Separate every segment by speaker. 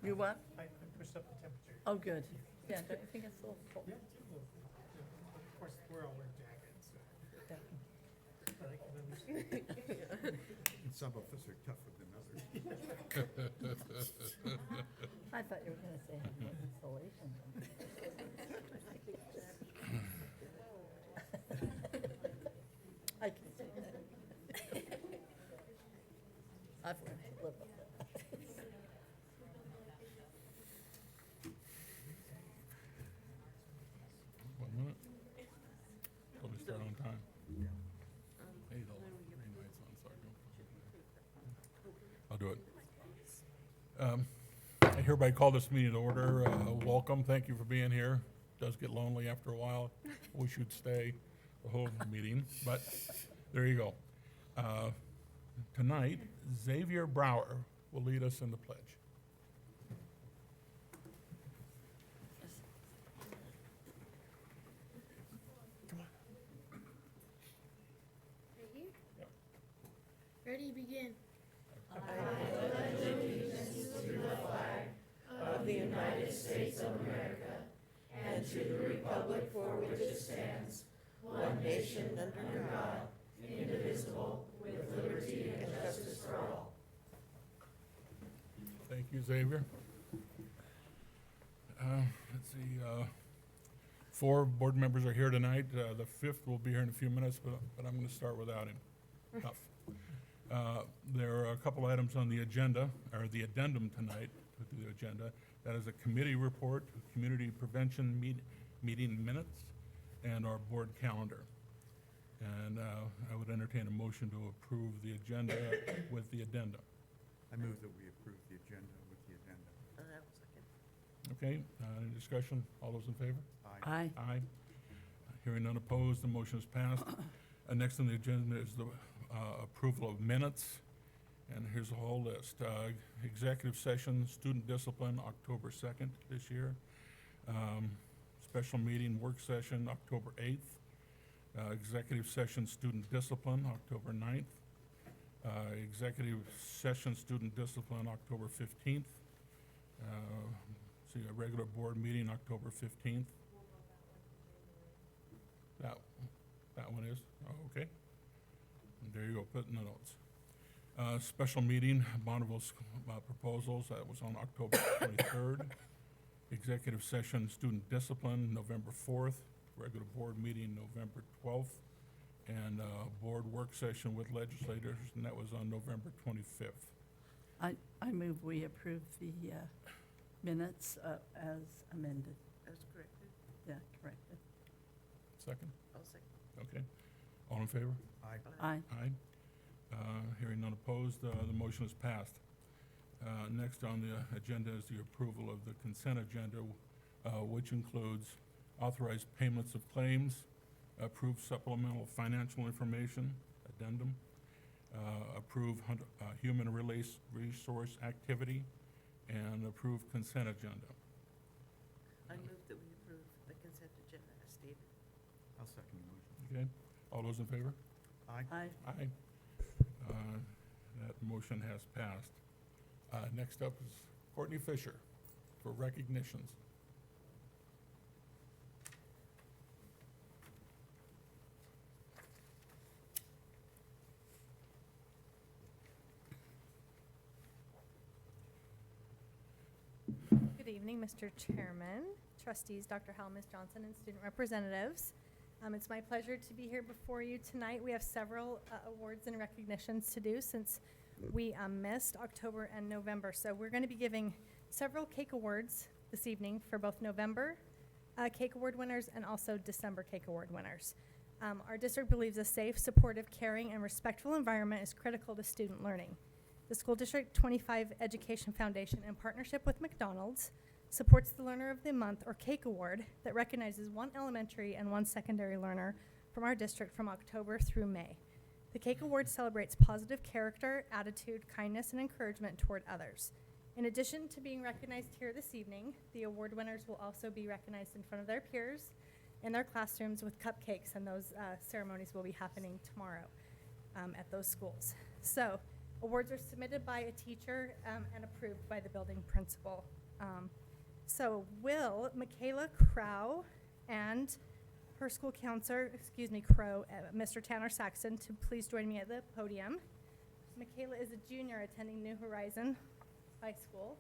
Speaker 1: You what?
Speaker 2: I pushed up the temperature.
Speaker 1: Oh, good. Yeah, don't you think it's a little cold?
Speaker 2: Yeah, it's a little, of course, we're all wearing jackets, so,
Speaker 1: Yeah.
Speaker 2: but I can understand.
Speaker 3: Some of us are tougher than others.
Speaker 1: I thought you were gonna say have more insulation. I can see that. I've learned to live with that.
Speaker 4: One minute. Let me start on time. Hey, the green light's on, sorry. I'll do it. I hereby call this meeting to order. Welcome, thank you for being here. Does get lonely after a while. Wish you'd stay the whole meeting, but there you go. Tonight, Xavier Brower will lead us in the pledge.
Speaker 5: Right here? Ready, begin.
Speaker 4: Thank you, Xavier. Let's see, 4 board members are here tonight. The 5th will be here in a few minutes, but I'm going to start without him. Tough. There are a couple items on the agenda, or the addendum tonight to the agenda. That is a committee report, community prevention meeting minutes, and our board calendar. And I would entertain a motion to approve the agenda with the addendum.
Speaker 3: I move that we approve the agenda with the addendum.
Speaker 4: Okay, any discussion? All those in favor?
Speaker 1: Aye.
Speaker 4: Aye. Hearing none opposed, the motion is passed. Next on the agenda is the approval of minutes, and here's a whole list. Executive session, student discipline, October 2nd this year. Special meeting, work session, October 8th. Executive session, student discipline, October 9th. Executive session, student discipline, October 15th. See, a regular board meeting, October 15th. That one is, oh, okay. And there you go, put in the notes. Special meeting, Bonneville proposals, that was on October 23rd. Executive session, student discipline, November 4th. Regular board meeting, November 12th. And board work session with legislators, and that was on November 25th.
Speaker 1: I move we approve the minutes as amended.
Speaker 6: As corrected?
Speaker 1: Yeah, corrected.
Speaker 4: Second?
Speaker 6: I'll second.
Speaker 4: Okay. All in favor?
Speaker 3: Aye.
Speaker 1: Aye.
Speaker 4: Aye. Hearing none opposed, the motion is passed. Next on the agenda is the approval of the consent agenda, which includes authorized payments of claims, approved supplemental financial information, addendum, approved human resource activity, and approved consent agenda.
Speaker 6: I move that we approve the consent agenda as stated.
Speaker 3: I'll second the motion.
Speaker 4: Okay? All those in favor?
Speaker 3: Aye.
Speaker 1: Aye.
Speaker 4: Aye. That motion has passed. Next up is Courtney Fisher for recognitions.
Speaker 7: Good evening, Mr. Chairman, trustees, Dr. Howell, Ms. Johnson, and student representatives. It's my pleasure to be here before you tonight. We have several awards and recognitions to do since we missed October and November. So we're going to be giving several cake awards this evening for both November cake award winners and also December cake award winners. Our district believes a safe, supportive, caring, and respectful environment is critical to student learning. The School District 25 Education Foundation, in partnership with McDonald's, supports the Learner of the Month, or CAKE Award, that recognizes one elementary and one secondary learner from our district from October through May. The CAKE Award celebrates positive character, attitude, kindness, and encouragement toward others. In addition to being recognized here this evening, the award winners will also be recognized in front of their peers in their classrooms with cupcakes, and those ceremonies will be happening tomorrow at those schools. So Awards are submitted by a teacher and approved by the building principal. So will Michaela Crow and her school counselor, Mr. Tanner Saxon, to please join me at the podium. Michaela is a junior attending New Horizon High School.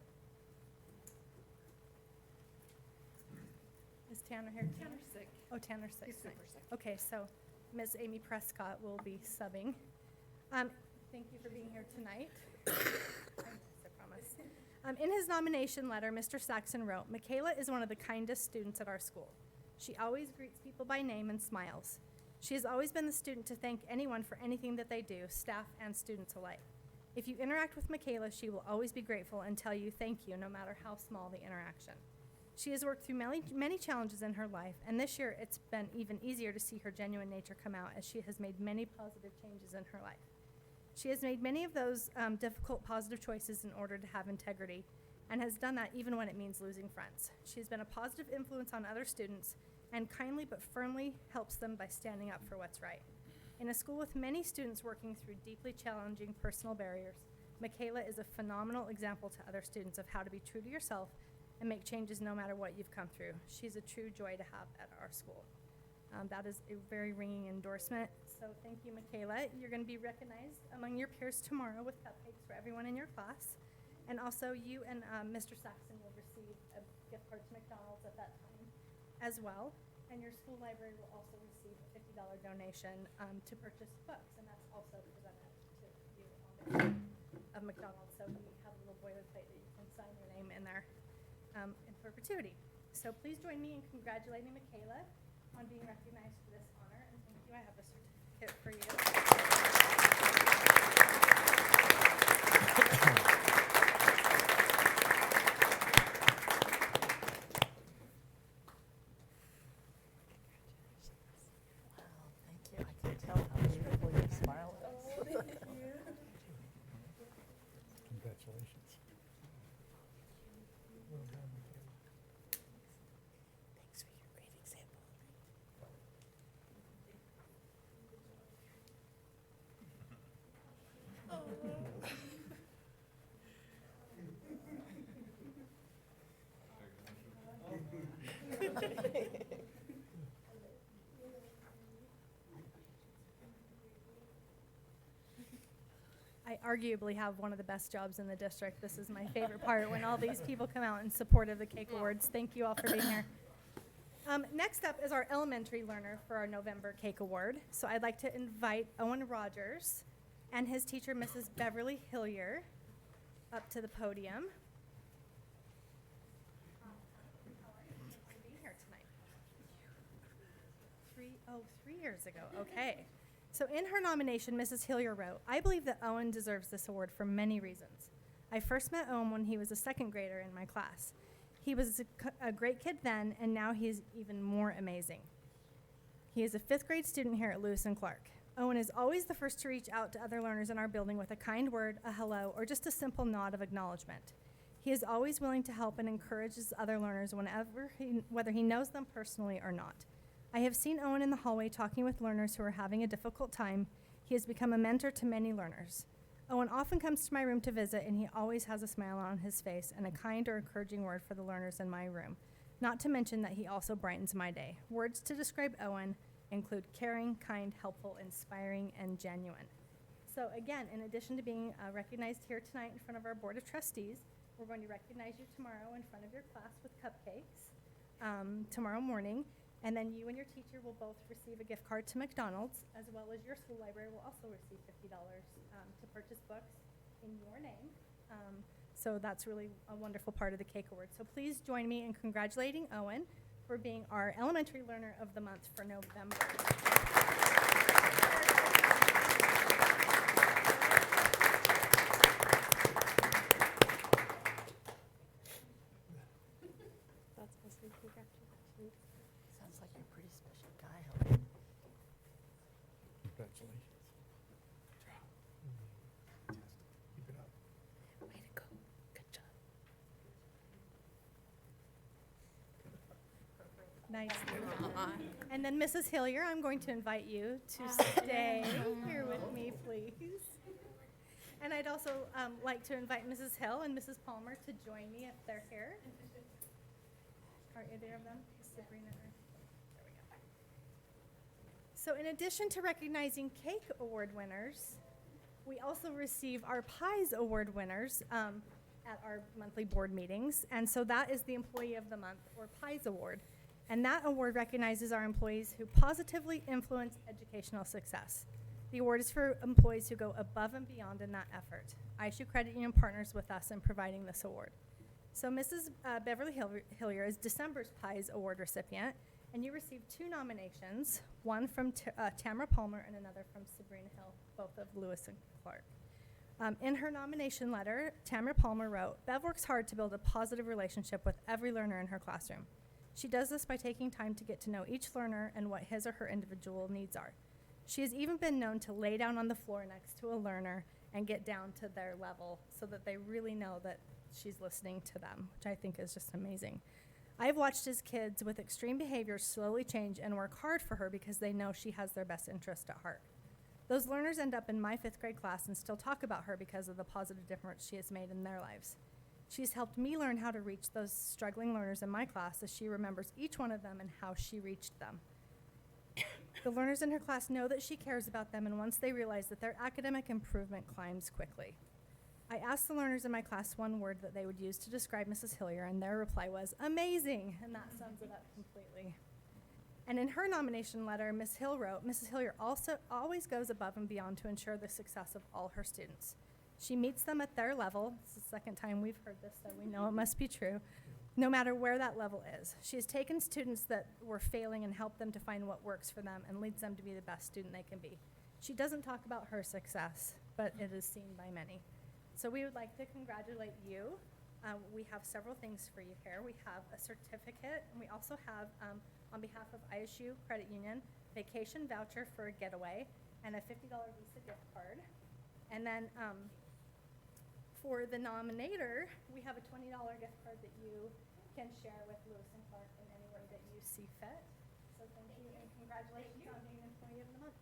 Speaker 7: Is Tanner here?
Speaker 6: Tanner's sick.
Speaker 7: Oh, Tanner's sick.
Speaker 6: He's super
Speaker 7: Nice.
Speaker 6: sick.
Speaker 7: Okay, so Ms. Amy Prescott will be subbing. Thank you for being here tonight. I promise. In his nomination letter, Mr. Saxon wrote, "Michaela is one of the kindest students at our school. She always greets people by name and smiles. She has always been the student to thank anyone for anything that they do, staff and students alike. If you interact with Michaela, she will always be grateful and tell you thank you, no matter how small the interaction. She has worked through many challenges in her life, and this year it's been even easier to see her genuine nature come out as she has made many positive changes in her life. She has made many of those difficult positive choices in order to have integrity, and has done that even when it means losing friends. She has been a positive influence on other students, and kindly but firmly helps them by standing up for what's right. In a school with many students working through deeply challenging personal barriers, Michaela is a phenomenal example to other students of how to be true to yourself and make changes no matter what you've come through. She's a true joy to have at our school." That is a very ringing endorsement. So thank you, Michaela. You're going to be recognized among your peers tomorrow with cupcakes for everyone in your class. And also you and Mr. Saxon will receive a gift card to McDonald's at that time as well. And your school library will also receive a $50 donation to purchase books. And that's also presented to you on behalf of McDonald's. So we have a little boilerplate that you can sign your name in there in perpetuity. So please join me in congratulating Michaela on being recognized for this honor, and thank you. I have a certificate for you.
Speaker 1: Wow, thank you. I can tell how beautiful your smile is.
Speaker 3: Congratulations.
Speaker 2: Well done, Michaela.
Speaker 1: Thanks for your great example.
Speaker 7: I arguably have one of the best jobs in the district. This is my favorite part, when all these people come out in support of the Cake Awards. Thank you all for being here. Next up is our elementary learner for our November Cake Award. So I'd like to invite Owen Rogers and his teacher, Mrs. Beverly Hillier, up to the podium. For being here tonight. 3 years ago, okay. So in her nomination, Mrs. Hillier wrote, "I believe that Owen deserves this award for many reasons. I first met Owen when he was a second grader in my class. He was a great kid then, and now he is even more amazing. He is a 5th grade student here at Lewis and Clark. Owen is always the first to reach out to other learners in our building with a kind word, a hello, or just a simple nod of acknowledgement. He is always willing to help and encourages other learners whether he knows them personally or not. I have seen Owen in the hallway talking with learners who are having a difficult time. He has become a mentor to many learners. Owen often comes to my room to visit, and he always has a smile on his face and a kind or encouraging word for the learners in my room. Not to mention that he also brightens my day. Words to describe Owen include caring, kind, helpful, inspiring, and genuine." So again, in addition to being recognized here tonight in front of our Board of Trustees, we're going to recognize you tomorrow in front of your class with cupcakes tomorrow morning. And then you and your teacher will both receive a gift card to McDonald's, as well as your school library will also receive $50 to purchase books in your name. So that's really a wonderful part of the Cake Award. So please join me in congratulating Owen for being our Elementary Learner of the Month for November. That's supposed to be congratulations.
Speaker 1: Sounds like you're a pretty special guy, Helen.
Speaker 3: Congratulations.
Speaker 2: Keep it up.
Speaker 1: Way to go. Good job.
Speaker 7: Nice. And then Mrs. Hillier, I'm going to invite you to stay here with me, please. And I'd also like to invite Mrs. Hill and Mrs. Palmer to join me if they're here. Are either of them? Sabrina or? There we go. So in addition to recognizing cake award winners, we also receive our pies award winners at our monthly board meetings. And so that is the Employee of the Month, or Pies Award. And that award recognizes our employees who positively influence educational success. The award is for employees who go above and beyond in that effort. ISU Credit Union partners with us in providing this award. So Mrs. Beverly Hillier is December's Pies Award recipient, and you received 2 nominations, one from Tamara Palmer and another from Sabrina Hill, both of Lewis and Clark. In her nomination letter, Tamara Palmer wrote, "Bev works hard to build a positive relationship with every learner in her classroom. She does this by taking time to get to know each learner and what his or her individual needs are. She has even been known to lay down on the floor next to a learner and get down to their level so that they really know that she's listening to them," which I think is just amazing. "I've watched as kids with extreme behaviors slowly change and work hard for her because they know she has their best interest at heart. Those learners end up in my 5th grade class and still talk about her because of the positive difference she has made in their lives. She's helped me learn how to reach those struggling learners in my class as she remembers each one of them and how she reached them. The learners in her class know that she cares about them, and once they realize that their academic improvement climbs quickly. I asked the learners in my class one word that they would use to describe Mrs. Hillier, and their reply was amazing, and that sums it up completely." And in her nomination letter, Ms. Hill wrote, "Mrs. Hillier also always goes above and beyond to ensure the success of all her students. She meets them at their level." This is the second time we've heard this, so we know it must be true. "No matter where that level is. She has taken students that were failing and helped them to find what works for them and leads them to be the best student they can be. She doesn't talk about her success, but it is seen by many." So we would like to congratulate you. We have several things for you here. We have a certificate, and we also have, on behalf of ISU Credit Union, vacation voucher for a getaway and a $50 Visa gift card. And then for the nominator, we have a $20 gift card that you can share with Lewis and Clark in any way that you see fit. So thank you and congratulations on being Employee of the Month.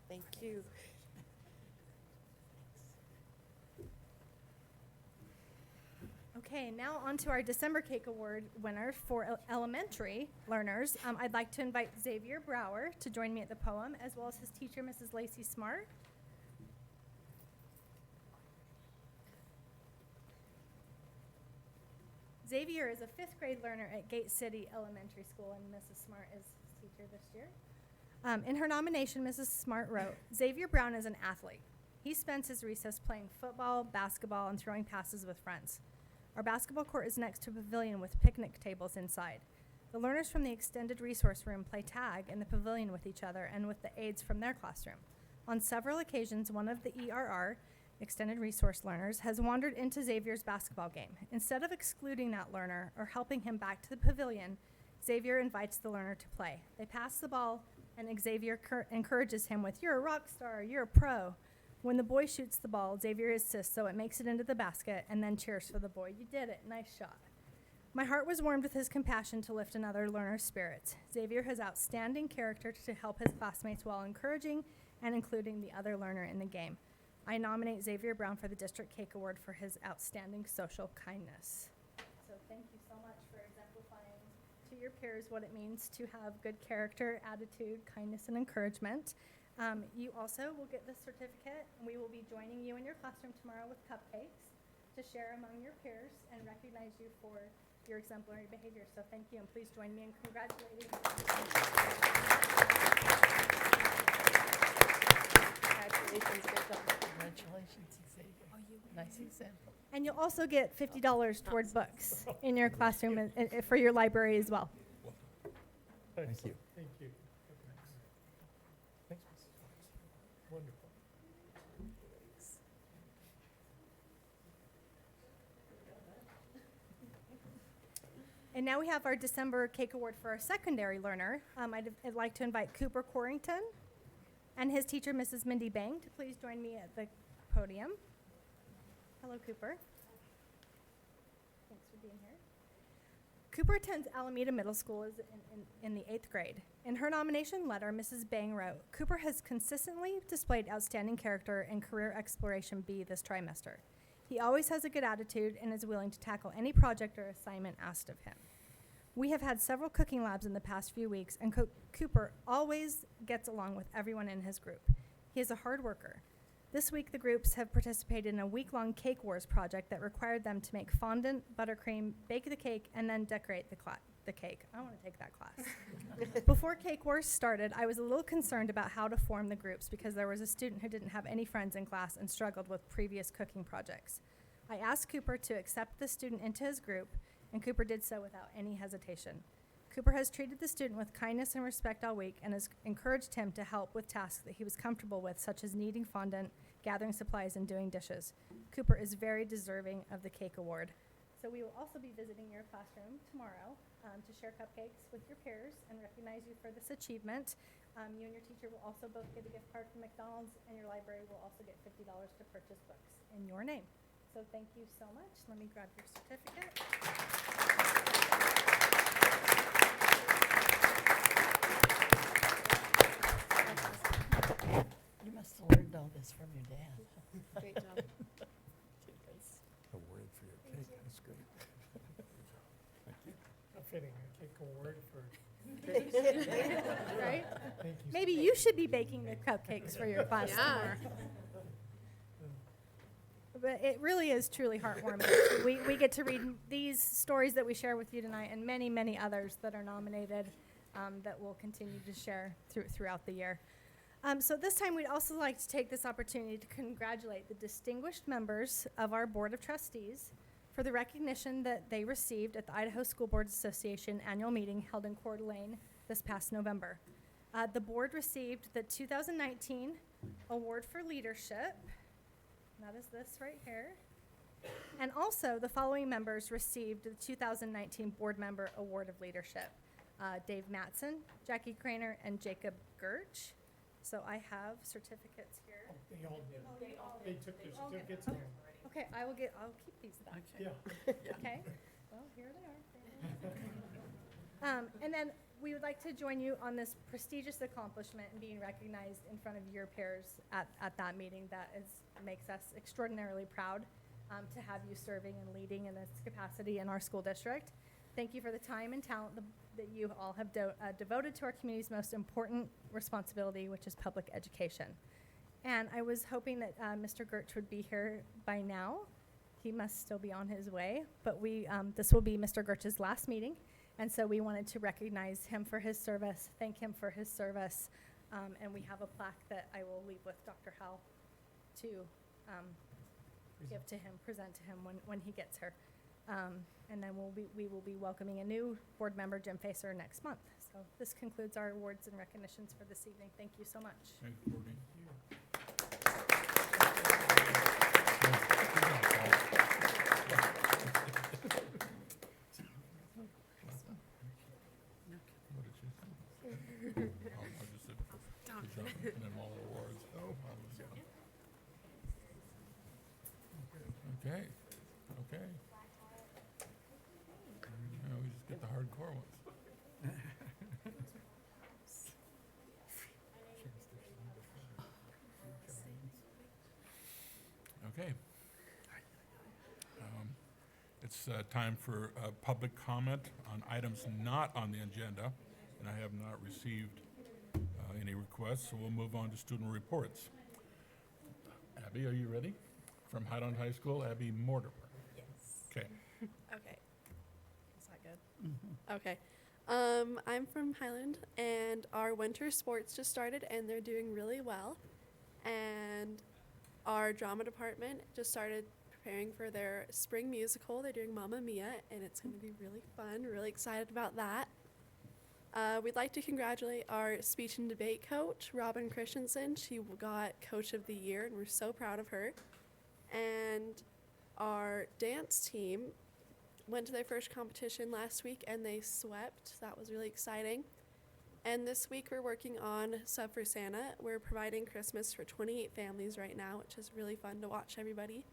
Speaker 6: Thank you.
Speaker 7: Okay, now on to our December Cake Award winner for elementary learners. I'd like to invite Xavier Brower to join me at the podium, as well as his teacher, Mrs. Lacey Smart. Xavier is a 5th grade learner at Gate City Elementary School, and Mrs. Smart is his teacher this year. In her nomination, Mrs. Smart wrote, "Xavier Brown is an athlete. He spends his recess playing football, basketball, and throwing passes with friends. Our basketball court is next to a pavilion with picnic tables inside. The learners from the extended resource room play tag in the pavilion with each other and with the aides from their classroom. On several occasions, one of the ERR, extended resource learners, has wandered into Xavier's basketball game. Instead of excluding that learner or helping him back to the pavilion, Xavier invites the learner to play. They pass the ball, and Xavier encourages him with, 'You're a rock star, you're a pro.' When the boy shoots the ball, Xavier assists so it makes it into the basket and then cheers for the boy. 'You did it, nice shot.' My heart was warmed with his compassion to lift another learner's spirits. Xavier has outstanding character to help his classmates while encouraging and including the other learner in the game. I nominate Xavier Brown for the District Cake Award for his outstanding social kindness." So thank you so much for exemplifying to your peers what it means to have good character, attitude, kindness, and encouragement. You also will get this certificate, and we will be joining you in your classroom tomorrow with cupcakes to share among your peers and recognize you for your exemplary behavior. So thank you, and please join me in congratulating.
Speaker 6: Congratulations, good job.
Speaker 1: Congratulations, Xavier. Nice example.
Speaker 7: And you'll also get $50 toward books in your classroom and for your library as well.
Speaker 3: Thank you.
Speaker 2: Thank you. Thanks. Wonderful.
Speaker 7: And now we have our December Cake Award for our secondary learner. I'd like to invite Cooper Corrington and his teacher, Mrs. Mindy Bang, to please join me at the podium. Hello, Cooper. Thanks for being here. Cooper attends Alameda Middle School is in the 8th grade. In her nomination letter, Mrs. Bang wrote, Cooper has consistently displayed outstanding character and career exploration B this trimester. He always has a good attitude and is willing to tackle any project or assignment asked of him. We have had several cooking labs in the past few weeks, and Cooper always gets along with everyone in his group. He is a hard worker. This week, the groups have participated in a week-long Cake Wars project that required them to make fondant, buttercream, bake the cake, and then decorate the cake. I want to take that class. Before Cake Wars started, I was a little concerned about how to form the groups because there was a student who didn't have any friends in class and struggled with previous cooking projects. I asked Cooper to accept the student into his group, and Cooper did so without any hesitation. Cooper has treated the student with kindness and respect all week and has encouraged him to help with tasks that he was comfortable with, such as kneading fondant, gathering supplies, and doing dishes. Cooper is very deserving of the cake award. So we will also be visiting your classroom tomorrow to share cupcakes with your peers and recognize you for this achievement. You and your teacher will also both get a gift card from McDonald's, and your library will also get $50 to purchase books in your name. So thank you so much. Let me grab your certificate.
Speaker 1: You must have learned all this from your dad.
Speaker 5: Great job.
Speaker 3: A word for your cake, that's good.
Speaker 2: A fitting, a cake award for,
Speaker 7: Right?
Speaker 2: thank you.
Speaker 7: Maybe you should be baking the cupcakes for your class
Speaker 5: Yeah.
Speaker 7: tomorrow. But it really is truly heartwarming. We get to read these stories that we share with you tonight and many, many others that are nominated that we'll continue to share throughout the year. So this time we'd also like to take this opportunity to congratulate the distinguished members of our Board of Trustees for the recognition that they received at the Idaho School Boards Association annual meeting held in Coeur d'Alene this past November. The board received the 2019 Award for Leadership. That is this right here. And also, the following members received the 2019 Board Member Award of Leadership. Dave Matson, Jackie Craner, and Jacob Gertsch. So I have certificates here.
Speaker 2: Oh, they all did. They took their
Speaker 7: all did.
Speaker 2: certificates home.
Speaker 7: Okay, I'll keep these then.
Speaker 2: Yeah.
Speaker 7: Okay, well, here they are. And then we would like to join you on this prestigious accomplishment and being recognized in front of your peers at that meeting. That makes us extraordinarily proud to have you serving and leading in this capacity in our school district. Thank you for the time and talent that you all have devoted to our community's most important responsibility, which is public education. And I was hoping that Mr. Gertsch would be here by now. He must still be on his way, but this will be Mr. Gertsch's last meeting, and so we wanted to recognize him for his service, thank him for his service, and we have a plaque that I will leave with Dr. Howell to give to him, present to him when he gets here. And then we will be welcoming a new board member, Jim Facer, next month. So this concludes our awards and recognitions for this evening. Thank you so much.
Speaker 4: Thanks, Courtney. What did she say? I just said, good job, and then all the awards. Okay, okay. Now we just get the hardcore ones. Okay. It's time for public comment on items not on the agenda, and I have not received any requests, so we'll move on to student reports. Abby, are you ready? From Highland High School, Abby Mortimer.
Speaker 8: Yes.
Speaker 4: Okay.
Speaker 8: Okay. Is that good? Okay. I'm from Highland, and our winter sports just started, and they're doing really well. And our drama department just started preparing for their spring musical. They're doing Mamma Mia, and it's going to be really fun. Really excited about that. We'd like to congratulate our speech and debate coach, Robin Christensen. She got Coach of the Year, and we're so proud of her. And our dance team went to their first competition last week, and they swept. That was really exciting. And this week we're working on Sub for Santa. We're providing Christmas for 28 families right now, which is really fun to watch everybody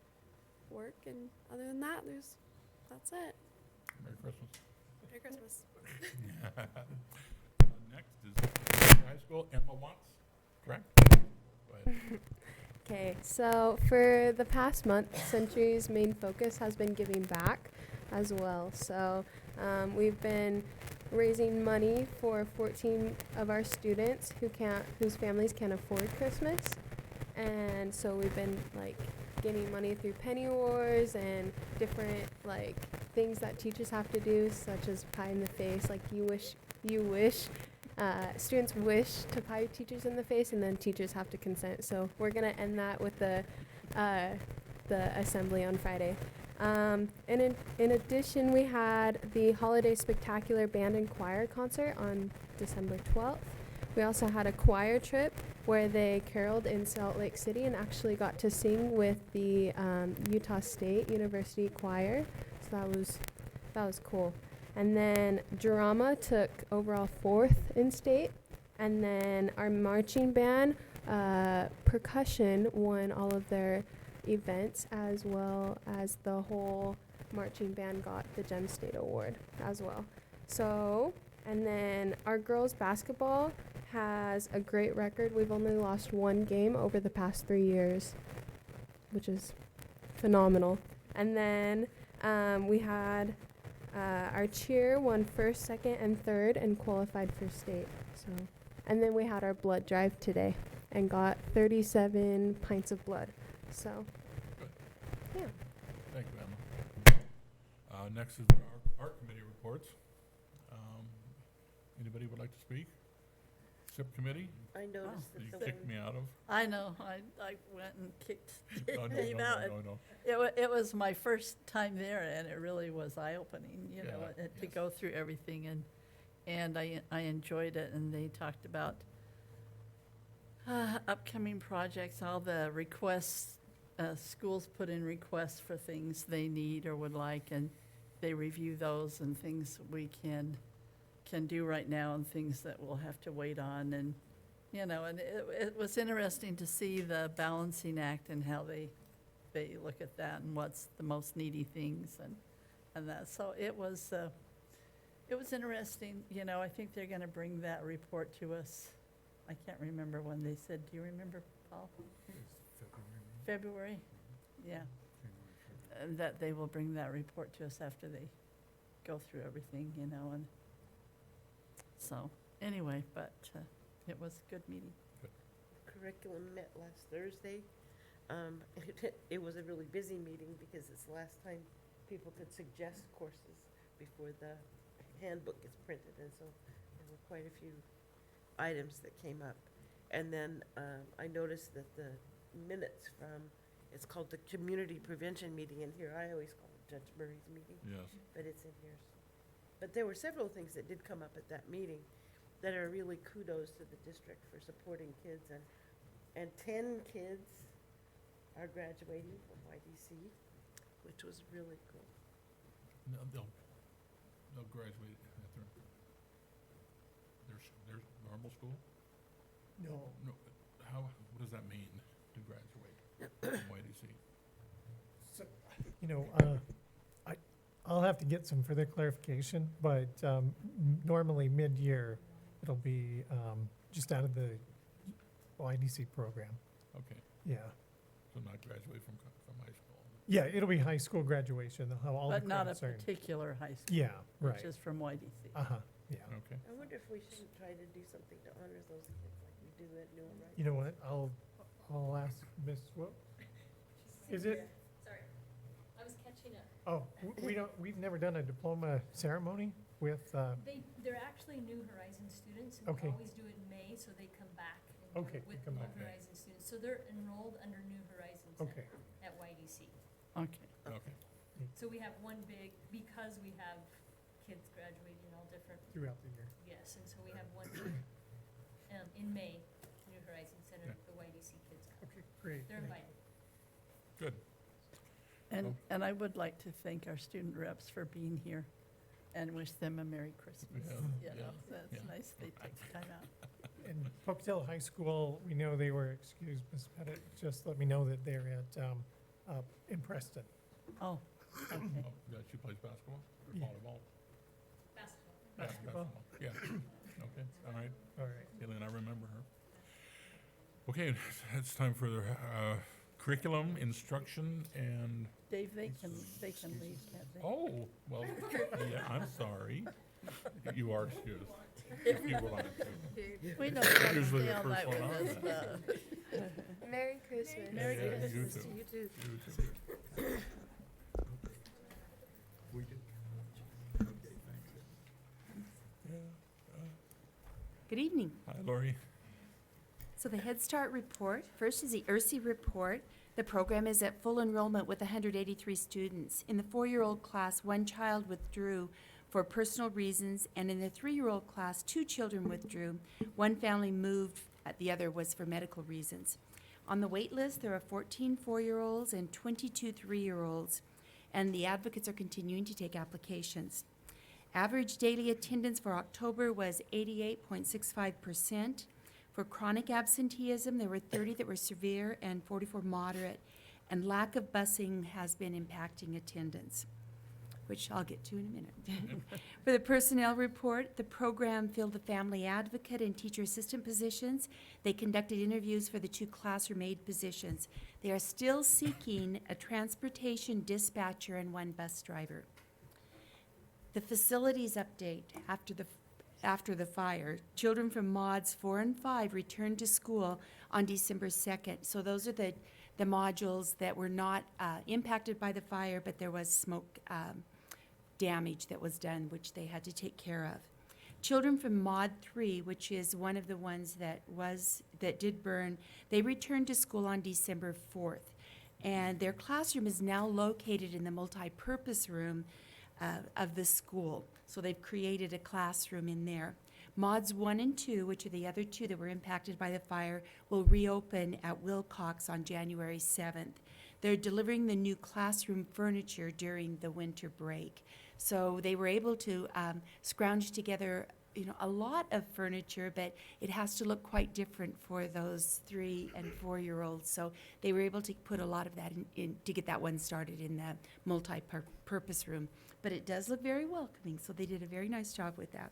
Speaker 8: work. And other than that, there's That's it.
Speaker 4: Merry Christmas.
Speaker 8: Merry Christmas.
Speaker 4: Next is high school, Emma Watts, correct? Go ahead.
Speaker 9: Okay, so for the past month, Century's main focus has been giving back as well. So we've been raising money for 14 of our students whose families can't afford Christmas. And so we've been like getting money through penny wars and different like things that teachers have to do, such as pie in the face. Like students wish to pie teachers in the face, and then teachers have to consent. So we're gonna end that with the assembly on Friday. And in addition, we had the Holiday Spectacular Band and Choir concert on December 12th. We also had a choir trip where they caroled in Salt Lake City and actually got to sing with the Utah State University Choir. So that was cool. And then drama took overall 4th in state. And then our marching band, percussion won all of their events, as well as the whole marching band got the Gem State Award as well. So, and then our girls basketball has a great record. We've only lost 1 game over the past 3 years, which is phenomenal. And then we had our cheer won 1st, 2nd, and 3rd and qualified for state. So, and then we had our blood drive today and got 37 pints of blood. So, yeah.
Speaker 4: Thank you, Emma. Next is our art committee reports. Anybody would like to speak? SIP committee?
Speaker 6: I noticed
Speaker 4: You
Speaker 6: that the
Speaker 4: kicked me out of.
Speaker 1: I know, I went and kicked
Speaker 4: Oh, no,
Speaker 1: Dave
Speaker 4: no,
Speaker 1: out.
Speaker 4: no.
Speaker 1: It was my first time there, and it really was eye-opening, you know,
Speaker 4: Yeah,
Speaker 1: to
Speaker 4: yes.
Speaker 1: go through everything, and I enjoyed it, and they talked about upcoming projects, all the requests, schools put in requests for things they need or would like, and they review those and things we can do right now and things that we'll have to wait on, and, you know, and it was interesting to see the balancing act and how they look at that and what's the most needy things and that. So it was interesting, you know. I think they're gonna bring that report to us. I can't remember when they said. Do you remember, Paul? February? Yeah. And that they will bring that report to us after they go through everything, you know, and so, anyway, but it was a good meeting.
Speaker 6: curriculum met last Thursday. It was a really busy meeting because it's the last time people could suggest courses before the handbook gets printed, and so there were quite a few items that came up. And then I noticed that the minutes from, it's called the Community Prevention Meeting in here. I always call it Judge Murray's meeting,
Speaker 4: Yes.
Speaker 6: but it's in here. But there were several things that did come up at that meeting that are really kudos to the district for supporting kids, and 10 kids are graduating from YDC, which was really cool.
Speaker 4: No, they'll graduate after their normal school?
Speaker 3: No.
Speaker 4: No, what does that mean, to graduate from YDC?
Speaker 3: So, you know, I'll have to get some further clarification, but normally mid-year, it'll be just out of the YDC program.
Speaker 4: Okay,
Speaker 3: Yeah.
Speaker 4: so not graduate from high school.
Speaker 3: Yeah, it'll be high school graduation. They'll have all the
Speaker 1: But not a
Speaker 3: credits earned.
Speaker 1: particular high school.
Speaker 3: Yeah, right.
Speaker 1: Which is from YDC.
Speaker 3: Uh-huh, yeah.
Speaker 4: Okay.
Speaker 6: I wonder if we shouldn't try to do something to honor those kids like we do at New Horizons.
Speaker 3: You know what? I'll ask Miss, what? Is it?
Speaker 7: Sorry, I was catching up.
Speaker 3: Oh, we've never done a diploma ceremony with,
Speaker 7: They're actually New Horizons students, and
Speaker 3: Okay.
Speaker 7: we always do it in May, so they come back and do
Speaker 3: Okay,
Speaker 7: it with
Speaker 3: they come
Speaker 7: New
Speaker 3: back.
Speaker 4: Okay.
Speaker 7: Horizons students. So they're enrolled under New Horizons
Speaker 3: Okay.
Speaker 7: at YDC.
Speaker 1: Okay.
Speaker 4: Okay.
Speaker 7: So we have one big, because we have kids graduating all different,
Speaker 3: throughout the year.
Speaker 7: yes, and so we have one big, in May, New Horizons Center,
Speaker 4: Yeah.
Speaker 7: the YDC kids come.
Speaker 3: Okay, great.
Speaker 7: They're invited.
Speaker 4: Good.
Speaker 1: And I would like to thank our student reps for being here and wish them a Merry Christmas.
Speaker 4: Yeah,
Speaker 1: You
Speaker 4: yeah,
Speaker 1: know, that's
Speaker 4: yeah.
Speaker 1: nice they take the time out.
Speaker 3: And Pocatello High School, we know they were excused. Ms. Pettit just let me know that they're at in Preston.
Speaker 1: Oh,
Speaker 4: Oh, yeah, she plays basketball or
Speaker 3: Yeah.
Speaker 4: volleyball?
Speaker 3: Basketball.
Speaker 4: Yeah, okay, all right.
Speaker 3: All right.
Speaker 4: Caitlin, I remember her. Okay, it's time for the curriculum, instruction, and,
Speaker 1: Dave, they can leave, can't they?
Speaker 4: oh, well, yeah, I'm sorry. You are excused. If you would like to.
Speaker 1: We know you're gonna
Speaker 4: Usually
Speaker 1: stay
Speaker 4: the
Speaker 1: all
Speaker 4: first
Speaker 1: night
Speaker 4: one
Speaker 1: with
Speaker 4: on
Speaker 1: us,
Speaker 4: there.
Speaker 9: Merry Christmas.
Speaker 1: Merry
Speaker 4: Yeah,
Speaker 1: Christmas.
Speaker 4: you
Speaker 6: To
Speaker 4: too.
Speaker 6: you too.
Speaker 4: You too. We did.
Speaker 10: Good evening.
Speaker 4: Hi, Lori.
Speaker 10: So the Head Start report, first is the ERSI report. The program is at full enrollment with 183 students. In the 4-year-old class, 1 child withdrew for personal reasons, and in the 3-year-old class, 2 children withdrew. 1 family moved, the other was for medical reasons. On the wait list, there are 14 4-year-olds and 22 3-year-olds, and the advocates are continuing to take applications. Average daily attendance for October was 88.65%. For chronic absenteeism, there were 30 that were severe and 44 moderate, and lack of busing has been impacting attendance, which I'll get to in a minute. For the personnel report, the program filled the family advocate and teacher assistant positions. They conducted interviews for the 2 classroom aide positions. They are still seeking a transportation dispatcher and 1 bus driver. The facilities update after the fire. Children from mods 4 and 5 returned to school on December 2nd. So those are the modules that were not impacted by the fire, but there was smoke damage that was done, which they had to take care of. Children from mod 3, which is one of the ones that did burn, they returned to school on December 4th. And their classroom is now located in the multi-purpose room of the school. So they've created a classroom in there. Mods 1 and 2, which are the other 2 that were impacted by the fire, will reopen at Wilcox on January 7th. They're delivering the new classroom furniture during the winter break. So they were able to scrounge together, a lot of furniture, but it has to look quite different for those 3 and 4-year-olds. So they were able to put a lot of that in to get that one started in the multi-purpose room. But it does look very welcoming, so they did a very nice job with that.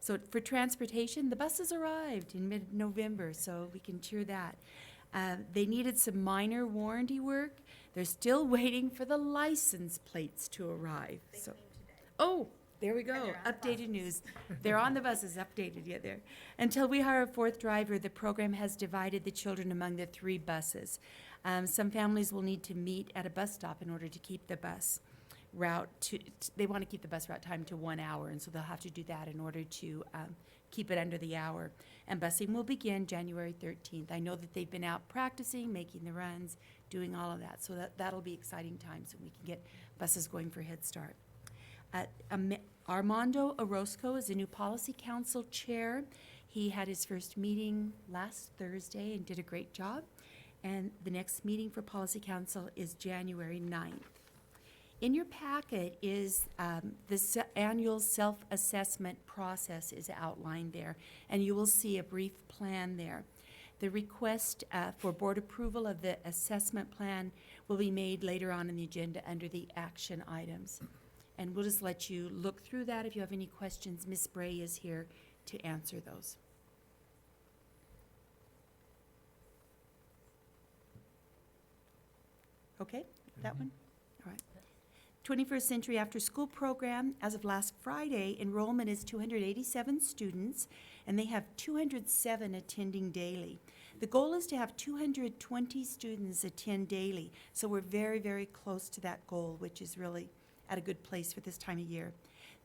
Speaker 10: So for transportation, the buses arrived in mid-November, so we can cheer that. They needed some minor warranty work. They're still waiting for the license plates to arrive. Oh, there we go, updated news. They're on the buses, updated, yeah, there. Until we hire a 4th driver, the program has divided the children among the 3 buses. Some families will need to meet at a bus stop in order to keep the bus route they want to keep the bus route time to 1 hour, and so they'll have to do that in order to keep it under the hour. And busing will begin January 13th. I know that they've been out practicing, making the runs, doing all of that, so that'll be exciting times when we can get buses going for Head Start. Armando Orozco is the new Policy Council Chair. He had his first meeting last Thursday and did a great job. And the next meeting for Policy Council is January 9th. In your packet is the annual self-assessment process is outlined there, and you will see a brief plan there. The request for board approval of the assessment plan will be made later on in the agenda under the action items. And we'll just let you look through that. If you have any questions, Ms. Bray is here to answer those. Okay, that one? All right. 21st Century After School Program, as of last Friday, enrollment is 287 students, and they have 207 attending daily. The goal is to have 220 students attend daily, so we're very, very close to that goal, which is really at a good place for this time of year.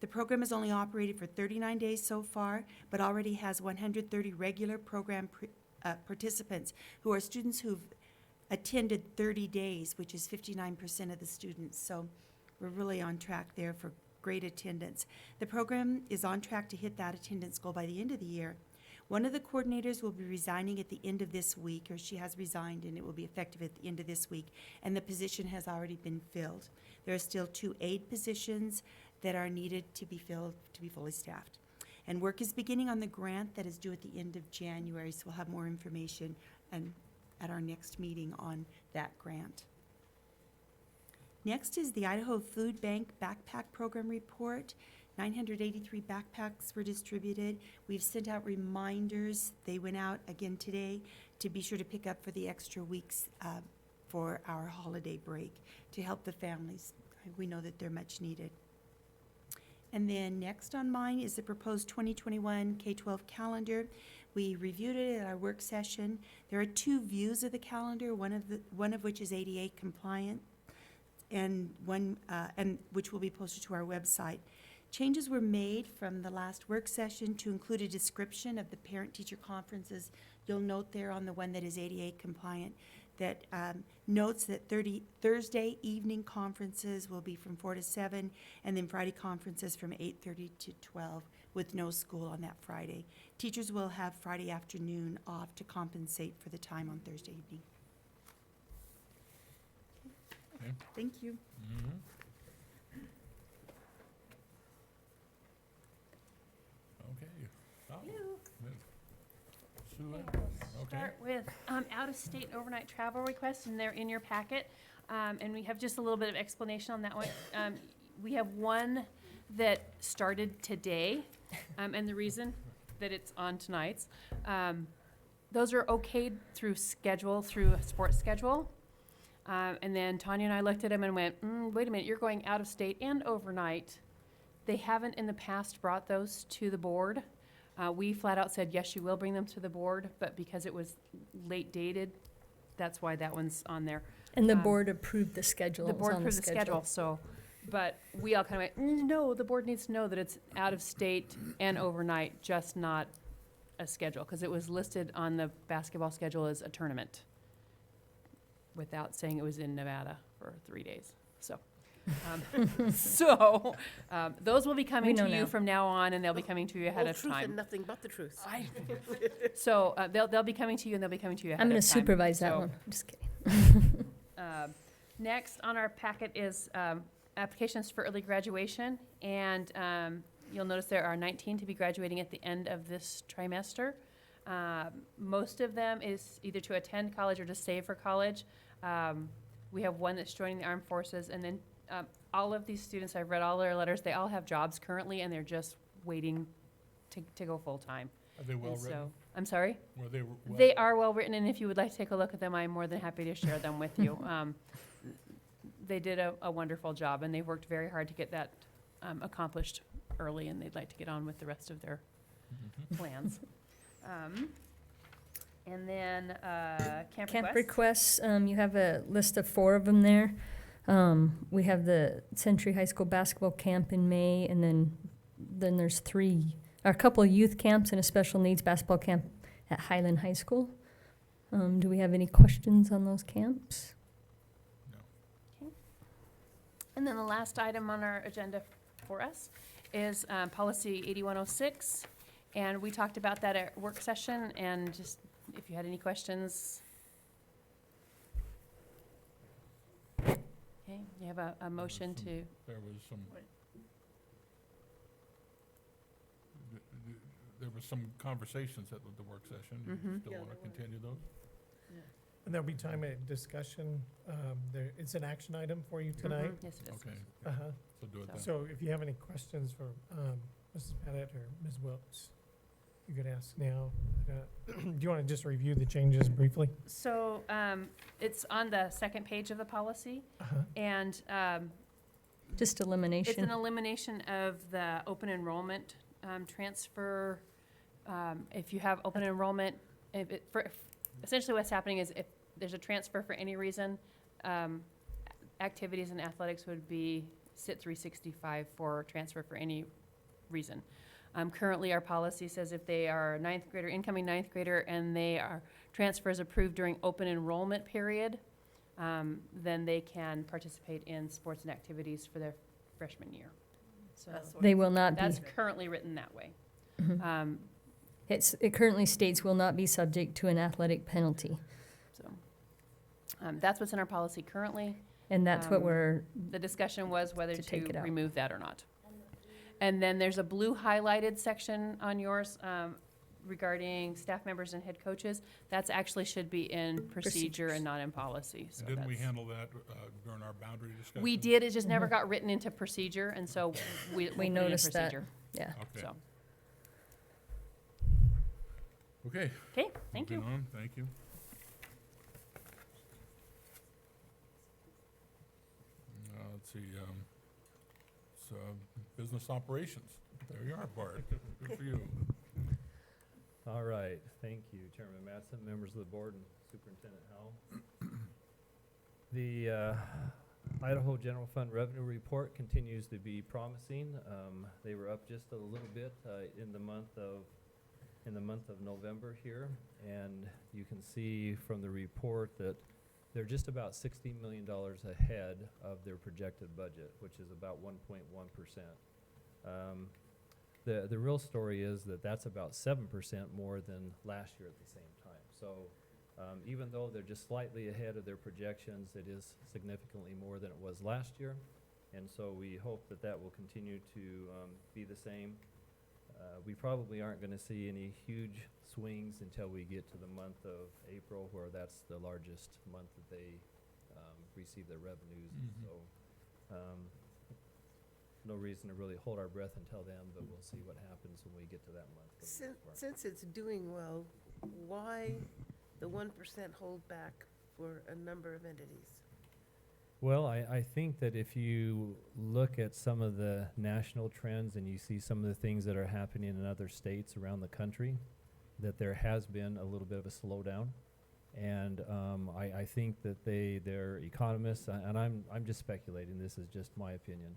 Speaker 10: The program has only operated for 39 days so far, but already has 130 regular program participants who are students who've attended 30 days, which is 59% of the students. So we're really on track there for great attendance. The program is on track to hit that attendance goal by the end of the year. One of the coordinators will be resigning at the end of this week, or she has resigned, and it will be effective at the end of this week, and the position has already been filled. There are still 2 aide positions that are needed to be filled to be fully staffed. And work is beginning on the grant that is due at the end of January, so we'll have more information at our next meeting on that grant. Next is the Idaho Food Bank Backpack Program Report. 983 backpacks were distributed. We've sent out reminders. They went out again today to be sure to pick up for the extra weeks for our holiday break to help the families. We know that they're much needed. And then next on mine is the proposed 2021 K-12 calendar. We reviewed it at our work session. There are 2 views of the calendar, one of which is ADA compliant, and which will be posted to our website. Changes were made from the last work session to include a description of the parent-teacher conferences. You'll note there on the one that is ADA compliant that notes that Thursday evening conferences will be from 4 to 7, and then Friday conferences from 8:30 to 12, with no school on that Friday. Teachers will have Friday afternoon off to compensate for the time on Thursday evening.
Speaker 4: Okay.
Speaker 10: Thank you.
Speaker 4: Mhm. Okay. Oh, good. Sue Ann. Okay.
Speaker 11: Start with out-of-state overnight travel requests, and they're in your packet. And we have just a little bit of explanation on that one. We have one that started today, and the reason that it's on tonight's. Those are okayed through a sports schedule. And then Tanya and I looked at them and went, wait a minute, you're going out-of-state and overnight. They haven't in the past brought those to the board. We flat out said, yes, you will bring them to the board, but because it was late dated, that's why that one's on there.
Speaker 12: And the board approved the schedule.
Speaker 11: The
Speaker 12: It was
Speaker 11: board
Speaker 12: on
Speaker 11: approved the schedule, so, but we all kind of went, no, the board needs to know that it's out of state and overnight, just not a schedule, because it was listed on the basketball schedule as a tournament without saying it was in Nevada for 3 days, so. Those will be coming
Speaker 12: know
Speaker 11: to you
Speaker 12: now.
Speaker 11: from now on, and they'll be coming to you ahead
Speaker 6: Whole
Speaker 11: of
Speaker 6: truth and
Speaker 11: time.
Speaker 6: nothing but the truth.
Speaker 11: So, they'll be coming to you, and they'll be coming to you ahead
Speaker 12: I'm
Speaker 11: of
Speaker 12: going
Speaker 11: time.
Speaker 12: to supervise that
Speaker 11: So,
Speaker 12: one. I'm just kidding.
Speaker 11: Next on our packet is applications for early graduation, and you'll notice there are 19 to be graduating at the end of this trimester. Most of them is either to attend college or to save for college. We have one that's joining the armed forces, and then all of these students, I've read all their letters, they all have jobs currently, and they're just waiting to go full-time.
Speaker 4: Are they well
Speaker 11: And
Speaker 4: written?
Speaker 11: so, I'm sorry?
Speaker 4: Were they well?
Speaker 11: They are well-written, and if you would like to take a look at them, I'm more than happy to share them with you. They did a wonderful job, and they've worked very hard to get that accomplished early, and they'd like to get on with the rest of their
Speaker 4: Mhm.
Speaker 11: plans. And then camp
Speaker 12: Camp
Speaker 11: requests.
Speaker 12: requests, you have a list of 4 of them there. We have the Century High School basketball camp in May, and then there's a couple of youth camps and a special needs basketball camp at Highland High School. Do we have any questions on those camps?
Speaker 11: And then the last item on our agenda for us is policy 8106. And we talked about that at work session, and just if you had any questions. Okay, you have a motion to,
Speaker 4: There was some. There were some conversations at the work session. You
Speaker 11: Mhm.
Speaker 4: still
Speaker 6: Yeah,
Speaker 4: want to
Speaker 6: there were.
Speaker 4: continue those?
Speaker 3: And there'll be time at discussion. It's an action item for you tonight.
Speaker 11: yes, it is.
Speaker 4: Okay,
Speaker 3: Uh-huh.
Speaker 4: so do it then.
Speaker 3: So if you have any questions for Mrs. Pettit or Ms. Wilkes, you could ask now. Do you want to just review the changes briefly?
Speaker 11: So it's on the second page of the policy,
Speaker 3: Uh-huh.
Speaker 11: and
Speaker 12: Just
Speaker 11: it's
Speaker 12: elimination.
Speaker 11: an elimination of the open enrollment transfer. If you have open enrollment, essentially what's happening is if there's a transfer for any reason, activities and athletics would be sit 365 for transfer for any reason. Currently, our policy says if they are incoming ninth grader, and they are transfers approved during open enrollment period, then they can participate in sports and activities for their freshman year. So
Speaker 1: That's what
Speaker 12: They will not be.
Speaker 11: that's currently written that way.
Speaker 12: Mhm. It currently states will not be subject to an athletic penalty.
Speaker 11: So that's what's in our policy currently.
Speaker 12: And that's what
Speaker 11: Um, The discussion was whether
Speaker 12: To take it
Speaker 11: to
Speaker 12: out.
Speaker 11: remove that or not. And then there's a blue highlighted section on yours regarding staff members and head coaches. That's actually should be in procedure and not in policy. So
Speaker 4: And didn't we
Speaker 11: that's-
Speaker 4: handle that during our boundary discussion?
Speaker 11: We did, it just never got written into procedure, and so we'll put it in
Speaker 12: noticed that.
Speaker 11: procedure.
Speaker 12: Yeah.
Speaker 4: Okay.
Speaker 11: So,
Speaker 4: Okay.
Speaker 11: okay, thank you.
Speaker 4: Moving on, thank you. Let's see, it's, business operations. There you are, Bart. Good for you.
Speaker 13: All right, thank you, Chairman Mattson, members of the board, and Superintendent Howell. The Idaho General Fund Revenue Report continues to be promising. They were up just a little bit in the month of November here, and you can see from the report that they're just about $60 million ahead of their projected budget, which is about 1.1%. The real story is that that's about 7% more than last year at the same time. So even though they're just slightly ahead of their projections, it is significantly more than it was last year. And so we hope that that will continue to be the same. We probably aren't going to see any huge swings until we get to the month of April, where that's the largest month that they receive their revenues.
Speaker 4: Mhm.
Speaker 13: So no reason to really hold our breath until then, but we'll see what happens when we get to that month. for the most part.
Speaker 6: Since it's doing well, why the 1% holdback for a number of entities?
Speaker 13: Well, I think that if you look at some of the national trends and you see some of the things that are happening in other states around the country, that there has been a little bit of a slowdown. And I think that they're economists, and I'm just speculating, this is just my opinion.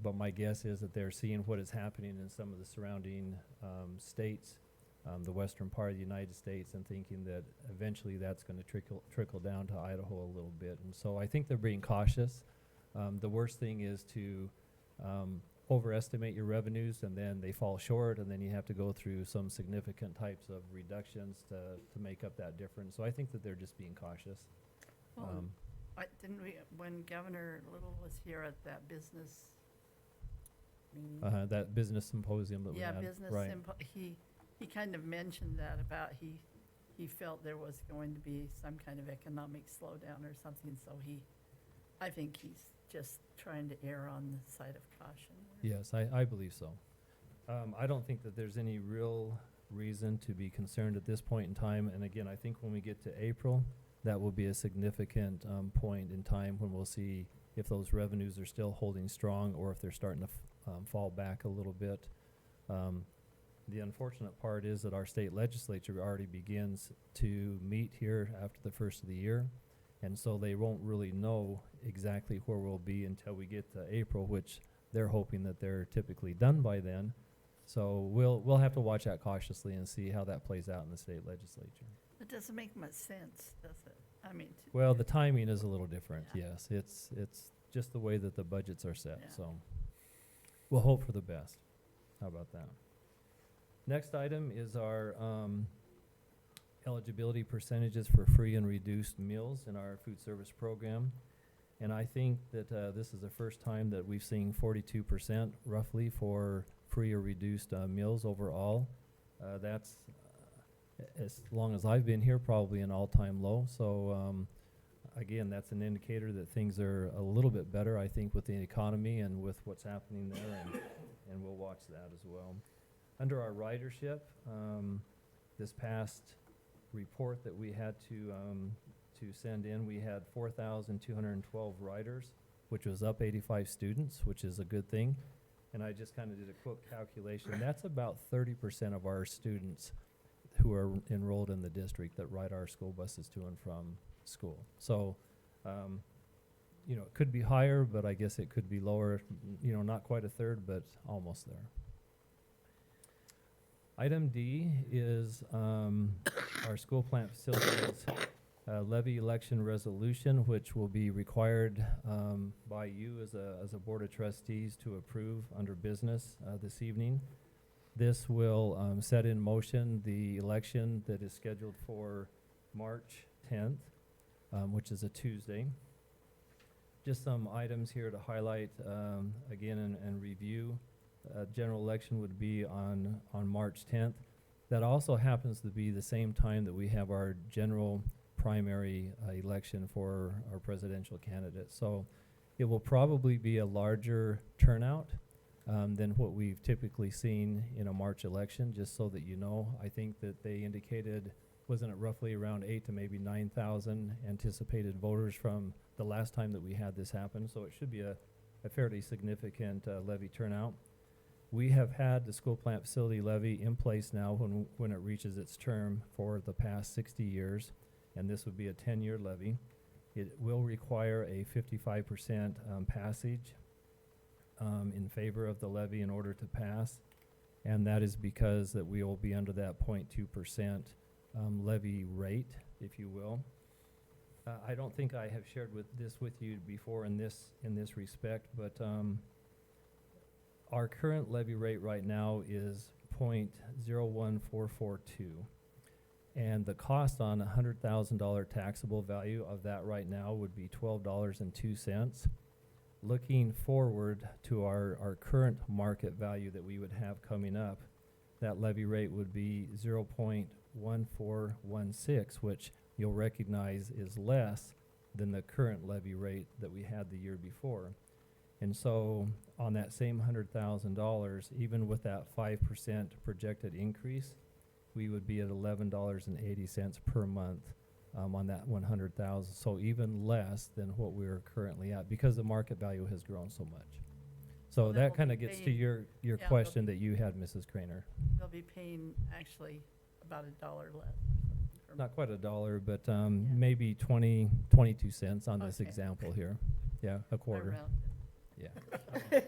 Speaker 13: But my guess is that they're seeing what is happening in some of the surrounding states, the western part of the United States, and thinking that eventually that's going to trickle down to Idaho a little bit. And so I think they're being cautious. The worst thing is to overestimate your revenues, and then they fall short, and then you have to go through some significant types of reductions to make up that difference. So I think that they're just being cautious.
Speaker 1: Well, didn't we, when Governor Little was here at that business meeting?
Speaker 13: That business symposium that we
Speaker 1: Yeah,
Speaker 13: had.
Speaker 1: business
Speaker 13: Right.
Speaker 1: he kind of mentioned that about he felt there was going to be some kind of economic slowdown or something, so I think he's just trying to err on the side of caution.
Speaker 13: Yes, I believe so. I don't think that there's any real reason to be concerned at this point in time. And again, I think when we get to April, that will be a significant point in time when we'll see if those revenues are still holding strong or if they're starting to fall back a little bit. The unfortunate part is that our state legislature already begins to meet here after the first of the year. And so they won't really know exactly where we'll be until we get to April, which they're hoping that they're typically done by then. So we'll have to watch that cautiously and see how that plays out in the state legislature.
Speaker 1: It doesn't make much sense, does it? I mean,
Speaker 13: Well, the timing is a little different,
Speaker 1: Yeah.
Speaker 13: yes. It's just the way that the budgets are set,
Speaker 1: Yeah.
Speaker 13: so we'll hope for the best. How about that? Next item is our eligibility percentages for free and reduced meals in our food service program. And I think that this is the first time that we've seen 42% roughly for free or reduced meals overall. That's, as long as I've been here, probably an all-time low. So again, that's an indicator that things are a little bit better, I think, with the economy and with what's happening there, and we'll watch that as well. Under our ridership, this past report that we had to send in, we had 4,212 riders, which was up 85 students, which is a good thing. And I just kind of did a quick calculation. That's about 30% of our students who are enrolled in the district that ride our school buses to and from school. So, it could be higher, but I guess it could be lower. Not quite a third, but almost there. Item D is our school plant facilities levy election resolution, which will be required by you as a board of trustees to approve under business this evening. This will set in motion the election that is scheduled for March 10th, which is a Tuesday. Just some items here to highlight again and review. General election would be on March 10th. That also happens to be the same time that we have our general primary election for our presidential candidate. So it will probably be a larger turnout than what we've typically seen in a March election, just so that you know. I think that they indicated, wasn't it roughly around 8 to maybe 9,000 anticipated voters from the last time that we had this happen, so it should be a fairly significant levy turnout. We have had the school plant facility levy in place now when it reaches its term for the past 60 years, and this would be a 10-year levy. It will require a 55% passage in favor of the levy in order to pass, and that is because that we will be under that 0.2% levy rate, if you will. I don't think I have shared this with you before in this respect, but our current levy rate right now is 0.01442, and the cost on a $100,000 taxable value of that right now would be $12.02. Looking forward to our current market value that we would have coming up, that levy rate would be 0.1416, which you'll recognize is less than the current levy rate that we had the year before. And so on that same $100,000, even with that 5% projected increase, we would be at $11.80 per month on that 100,000. So even less than what we're currently at, because the market value has grown so much. So
Speaker 1: Then
Speaker 13: that
Speaker 1: we'll
Speaker 13: kind of
Speaker 1: be
Speaker 13: gets to
Speaker 1: paying-
Speaker 13: your
Speaker 1: they'll
Speaker 13: question that you had, Mrs. Craner.
Speaker 1: They'll be paying actually about $1 less.
Speaker 13: Not quite $1, but maybe 22 cents on this
Speaker 1: Okay.
Speaker 13: example here. Yeah, a quarter.
Speaker 1: Around.
Speaker 13: Yeah.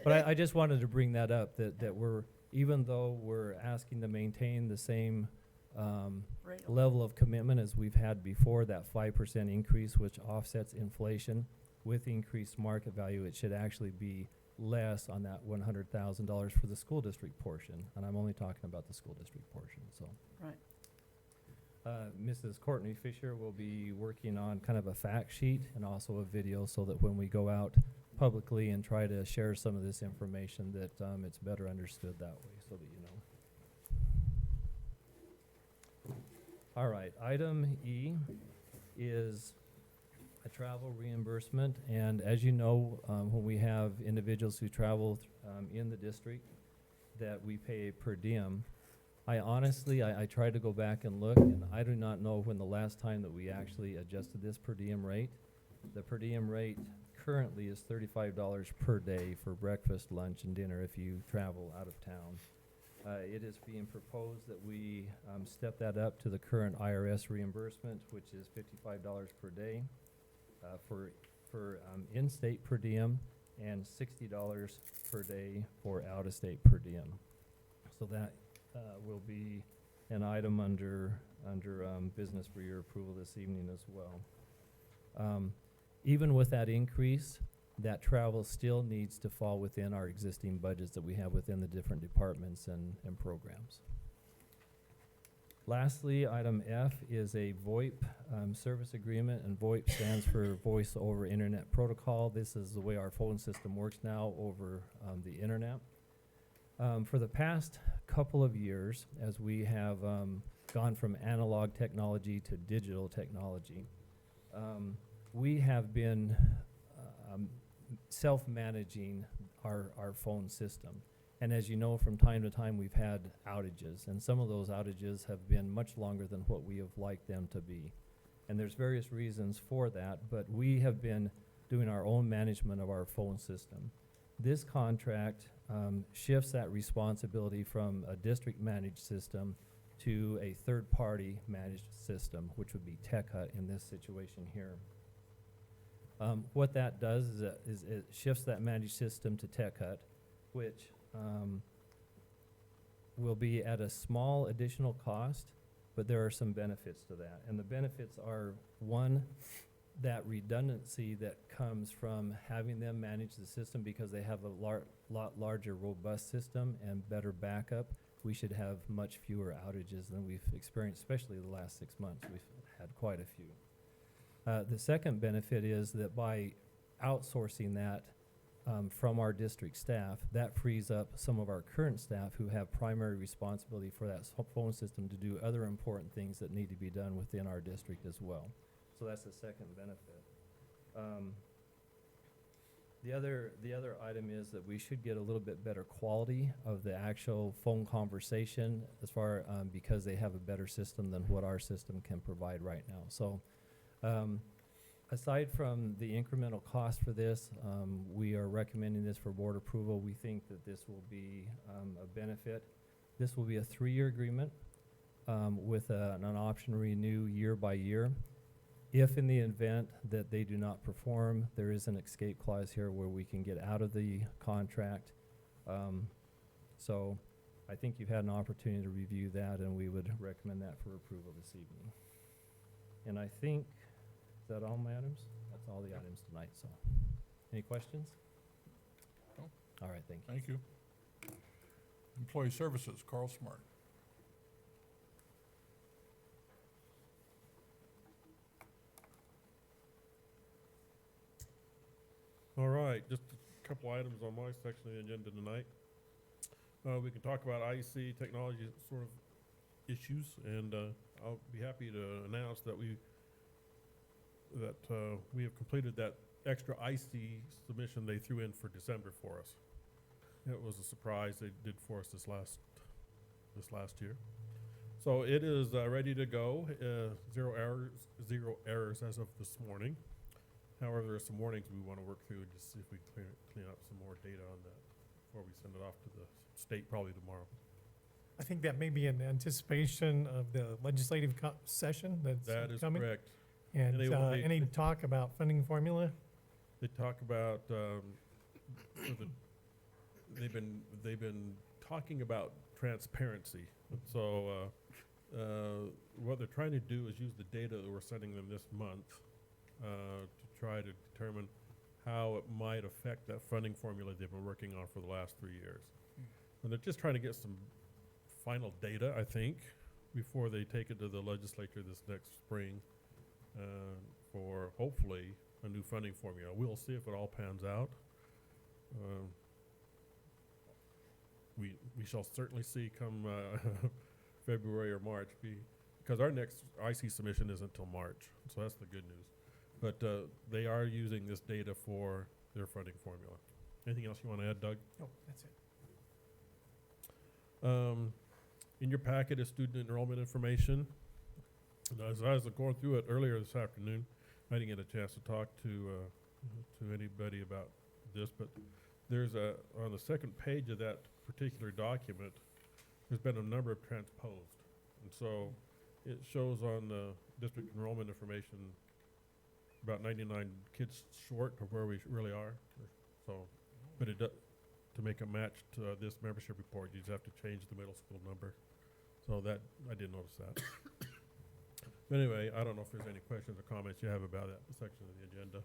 Speaker 13: But I just wanted to bring that up, that we're, even though we're asking to maintain the same
Speaker 1: Rate.
Speaker 13: level of commitment as we've had before, that 5% increase, which offsets inflation with increased market value, it should actually be less on that $100,000 for the school district portion. And I'm only talking about the school district portion, so.
Speaker 1: Right.
Speaker 13: Mrs. Courtney Fisher will be working on kind of a fact sheet and also a video, so that when we go out publicly and try to share some of this information, that it's better understood that way, so that you know. All right, item E is a travel reimbursement, and as you know, when we have individuals who travel in the district, that we pay per diem. I honestly, I try to go back and look, and I do not know when the last time that we actually adjusted this per diem rate. The per diem rate currently is $35 per day for breakfast, lunch, and dinner if you travel out of town. It is being proposed that we step that up to the current IRS reimbursement, which is $55 per day for in-state per diem, and $60 per day for out-of-state per diem. So that will be an item under business for your approval this evening as well. Even with that increase, that travel still needs to fall within our existing budgets that we have within the different departments and programs. Lastly, item F is a VoIP service agreement, and VoIP stands for Voice over Internet Protocol. This is the way our phone system works now over the internet. For the past couple of years, as we have gone from analog technology to digital technology, we have been self-managing our phone system. And as you know, from time to time, we've had outages, and some of those outages have been much longer than what we have liked them to be. And there's various reasons for that, but we have been doing our own management of our phone system. This contract shifts that responsibility from a district-managed system to a third-party managed system, which would be TechHut in this situation here. What that does is it shifts that managed system to TechHut, which will be at a small additional cost, but there are some benefits to that. And the benefits are, one, that redundancy that comes from having them manage the system, because they have a lot larger, robust system and better backup. We should have much fewer outages than we've experienced, especially the last 6 months. We've had quite a few. The second benefit is that by outsourcing that from our district staff, that frees up some of our current staff who have primary responsibility for that phone system to do other important things that need to be done within our district as well. So that's the second benefit. The other item is that we should get a little bit better quality of the actual phone conversation as far, because they have a better system than what our system can provide right now. So, aside from the incremental cost for this, we are recommending this for board approval. We think that this will be a benefit. This will be a 3-year agreement with an option to renew year by year. If in the event that they do not perform, there is an escape clause here where we can get out of the contract. So I think you've had an opportunity to review that, and we would recommend that for approval this evening. And I think, is that all, madams? That's all the items tonight, so. Any questions?
Speaker 4: No.
Speaker 13: All right, thank you.
Speaker 4: Thank you. Employee Services, Carl Smart.
Speaker 14: All right, just a couple items on my section of the agenda tonight. We can talk about IC technology sort of issues, and I'll be happy to announce that we have completed that extra IC submission they threw in for December for us. It was a surprise they did for us this last year. So it is ready to go. Zero errors as of this morning. However, there are some warnings we want to work through and just see if we can clean up some more data on that before we send it off to the state probably tomorrow.
Speaker 3: I think that may be in anticipation of the legislative session that's
Speaker 14: That is
Speaker 3: coming.
Speaker 14: correct.
Speaker 3: And
Speaker 14: they will be-
Speaker 3: any talk about funding formula?
Speaker 14: They talk about they've been talking about transparency. And so what they're trying to do is use the data that we're sending them this month to try to determine how it might affect that funding formula they've been working on for the last 3 years. And they're just trying to get some final data, I think, before they take it to the legislature this next spring for hopefully a new funding formula. We'll see if it all pans out. We shall certainly see come February or March, because our next IC submission isn't until March, so that's the good news. But they are using this data for their funding formula. Anything else you want to add, Doug?
Speaker 3: No, that's it.
Speaker 14: In your packet is student enrollment information. And as I was going through it earlier this afternoon, I didn't get a chance to talk to anybody about this, but there's on the second page of that particular document, there's been a number of transposed. And so it shows on the district enrollment information about 99 kids short of where we really are. So, but it to make a match to this membership report, you just have to change the middle school number. So that, I did notice that. But anyway, I don't know if there's any questions or comments you have about that section of the agenda.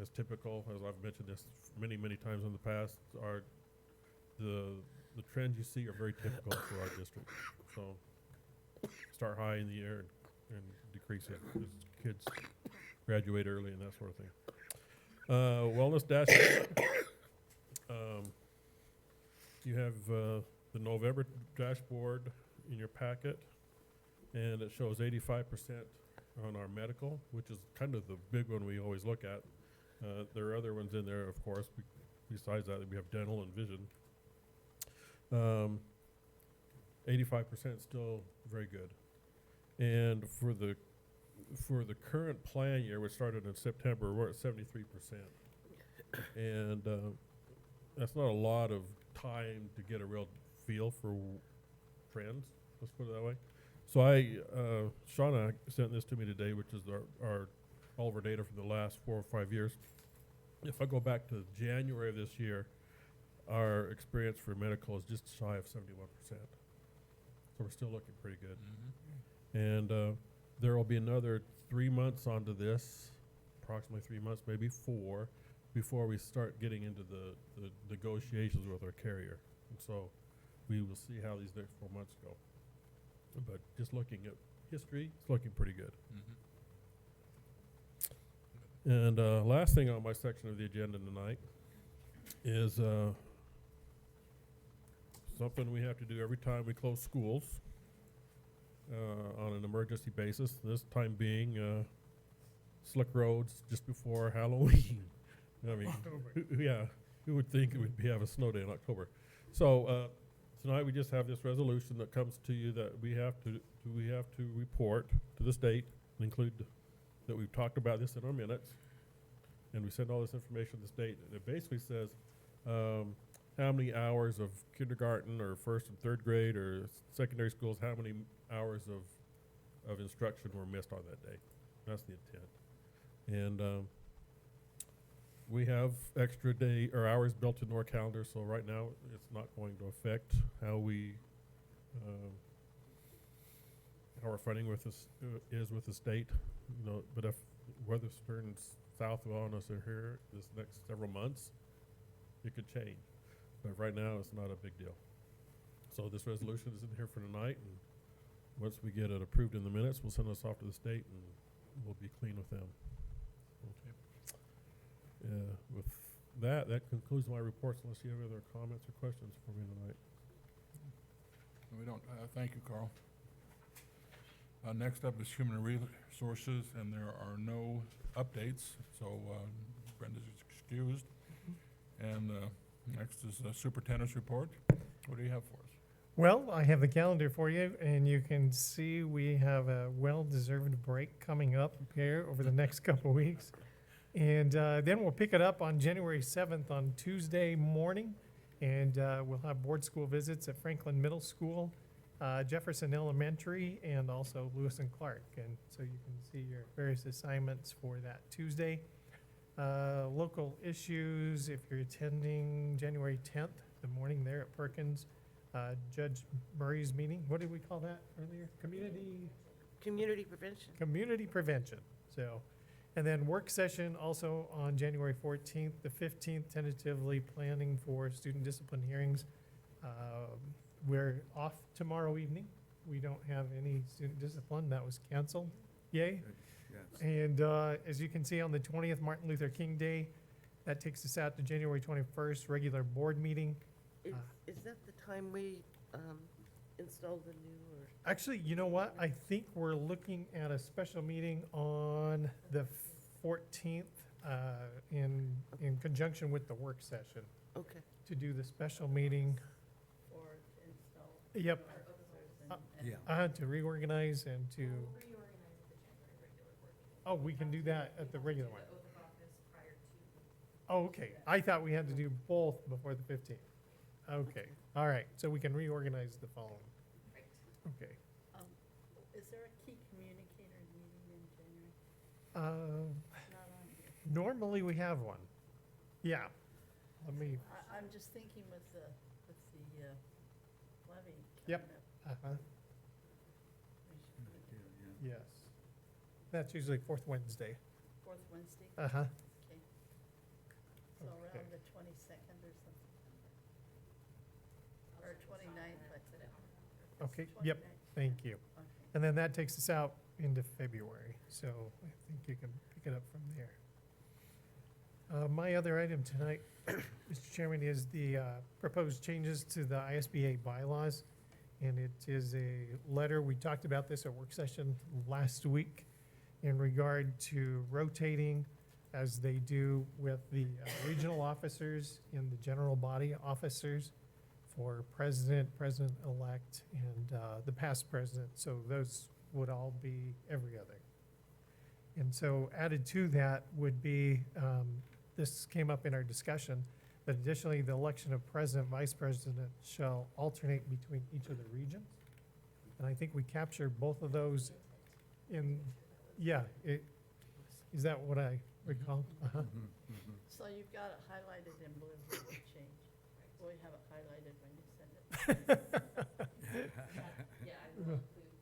Speaker 14: As typical, as I've mentioned this many, many times in the past, are the trends you see are very typical for our district. So start high in the year and decrease it as kids graduate early and that sort of thing. Wellness dashboard. You have the November dashboard in your packet, and it shows 85% on our medical, which is kind of the big one we always look at. There are other ones in there, of course. Besides that, we have dental and vision. 85% is still very good. And for the current plan year, which started in September, we're at 73%. And that's not a lot of time to get a real feel for trends, let's put it that way. So Shauna sent this to me today, which is all of our data for the last 4 or 5 years. If I go back to January of this year, our experience for medical is just shy of 71%. So we're still looking pretty good. And there will be another 3 months onto this, approximately 3 months, maybe 4, before we start getting into the negotiations with our carrier. And so we will see how these next 4 months go. But just looking at history, it's looking pretty good. And last thing on my section of the agenda tonight is something we have to do every time we close schools. on an emergency basis, this time being slick roads just before Halloween. I mean, yeah, who would think it would have a snow day in October? So tonight we just have this resolution that comes to you that we have to report to the state, and include that we've talked about this in our minutes, and we send all this information to the state. And it basically says how many hours of kindergarten or first and third grade or secondary schools, how many hours of instruction were missed on that day. That's the intent. And we have extra day or hours built into our calendar, so right now it's not going to affect how we how our funding with this is with the state. You know, but if weather turns south on us here this next several months, it could change. But right now, it's not a big deal. So this resolution is in here for tonight, and once we get it approved in the minutes, we'll send this off to the state, and we'll be clean with them. Okay. With that concludes my reports, unless you have other comments or questions for me tonight.
Speaker 4: We don't, thank you, Carl. Next up is Human Resources, and there are no updates, so Brenda's excused. And next is the Superintendent's Report. What do you have for us?
Speaker 3: Well, I have the calendar for you, and you can see we have a well-deserved break coming up here over the next couple of weeks. And then we'll pick it up on January 7th on Tuesday morning, and we'll have board school visits at Franklin Middle School, Jefferson Elementary, and also Lewis and Clark. And so you can see your various assignments for that Tuesday. Local issues, if you're attending January 10th, the morning there at Perkins, Judge Murray's meeting. What did we call that earlier?
Speaker 6: Community prevention.
Speaker 3: Community prevention. So, and then work session also on January 14th, the 15th, tentatively planning for student discipline hearings. We're off tomorrow evening. We don't have any student discipline. That was canceled. Yay.
Speaker 15: Yes.
Speaker 3: And as you can see on the 20th, Martin Luther King Day, that takes us out to January 21st, regular board meeting.
Speaker 6: Is that the time we install the new or?
Speaker 3: Actually, you know what? I think we're looking at a special meeting on the 14th in conjunction with the work session
Speaker 6: Okay.
Speaker 3: to do the special meeting.
Speaker 1: Or to install.
Speaker 3: Yep.
Speaker 15: Yeah.
Speaker 3: To reorganize and to. Oh, we can do that at the regular one. Oh, okay. I thought we had to do both before the 15th. Okay, all right. So we can reorganize the following. Okay.
Speaker 1: Is there a key communicator meeting in January? Not on here.
Speaker 3: Normally we have one. Yeah. Let me,
Speaker 1: I'm just thinking with the levy.
Speaker 3: Yep.
Speaker 1: coming up,
Speaker 3: uh-huh,
Speaker 1: we should do
Speaker 3: yes. That's usually fourth Wednesday.
Speaker 1: Fourth Wednesday?
Speaker 3: Uh-huh.
Speaker 1: Okay. So
Speaker 3: Okay.
Speaker 1: around the 22nd or something. Or 29th, I said.
Speaker 3: Okay, yep, thank you.
Speaker 1: Okay.
Speaker 3: And then that takes us out into February, so I think you can pick it up from there. My other item tonight, Mr. Chairman, is the proposed changes to the ISBA bylaws. And it is a letter, we talked about this at work session last week in regard to rotating as they do with the regional officers and the general body officers for president, president-elect, and the past president. So those would all be every other. And so added to that would be, this came up in our discussion, that additionally the election of president, vice president shall alternate between each of the regions. And I think we captured both of those in, yeah, is that what I recall? Uh-huh.
Speaker 1: So you've got it highlighted in blue, what would change? We have it highlighted when you send it.
Speaker 11: Yeah, I will include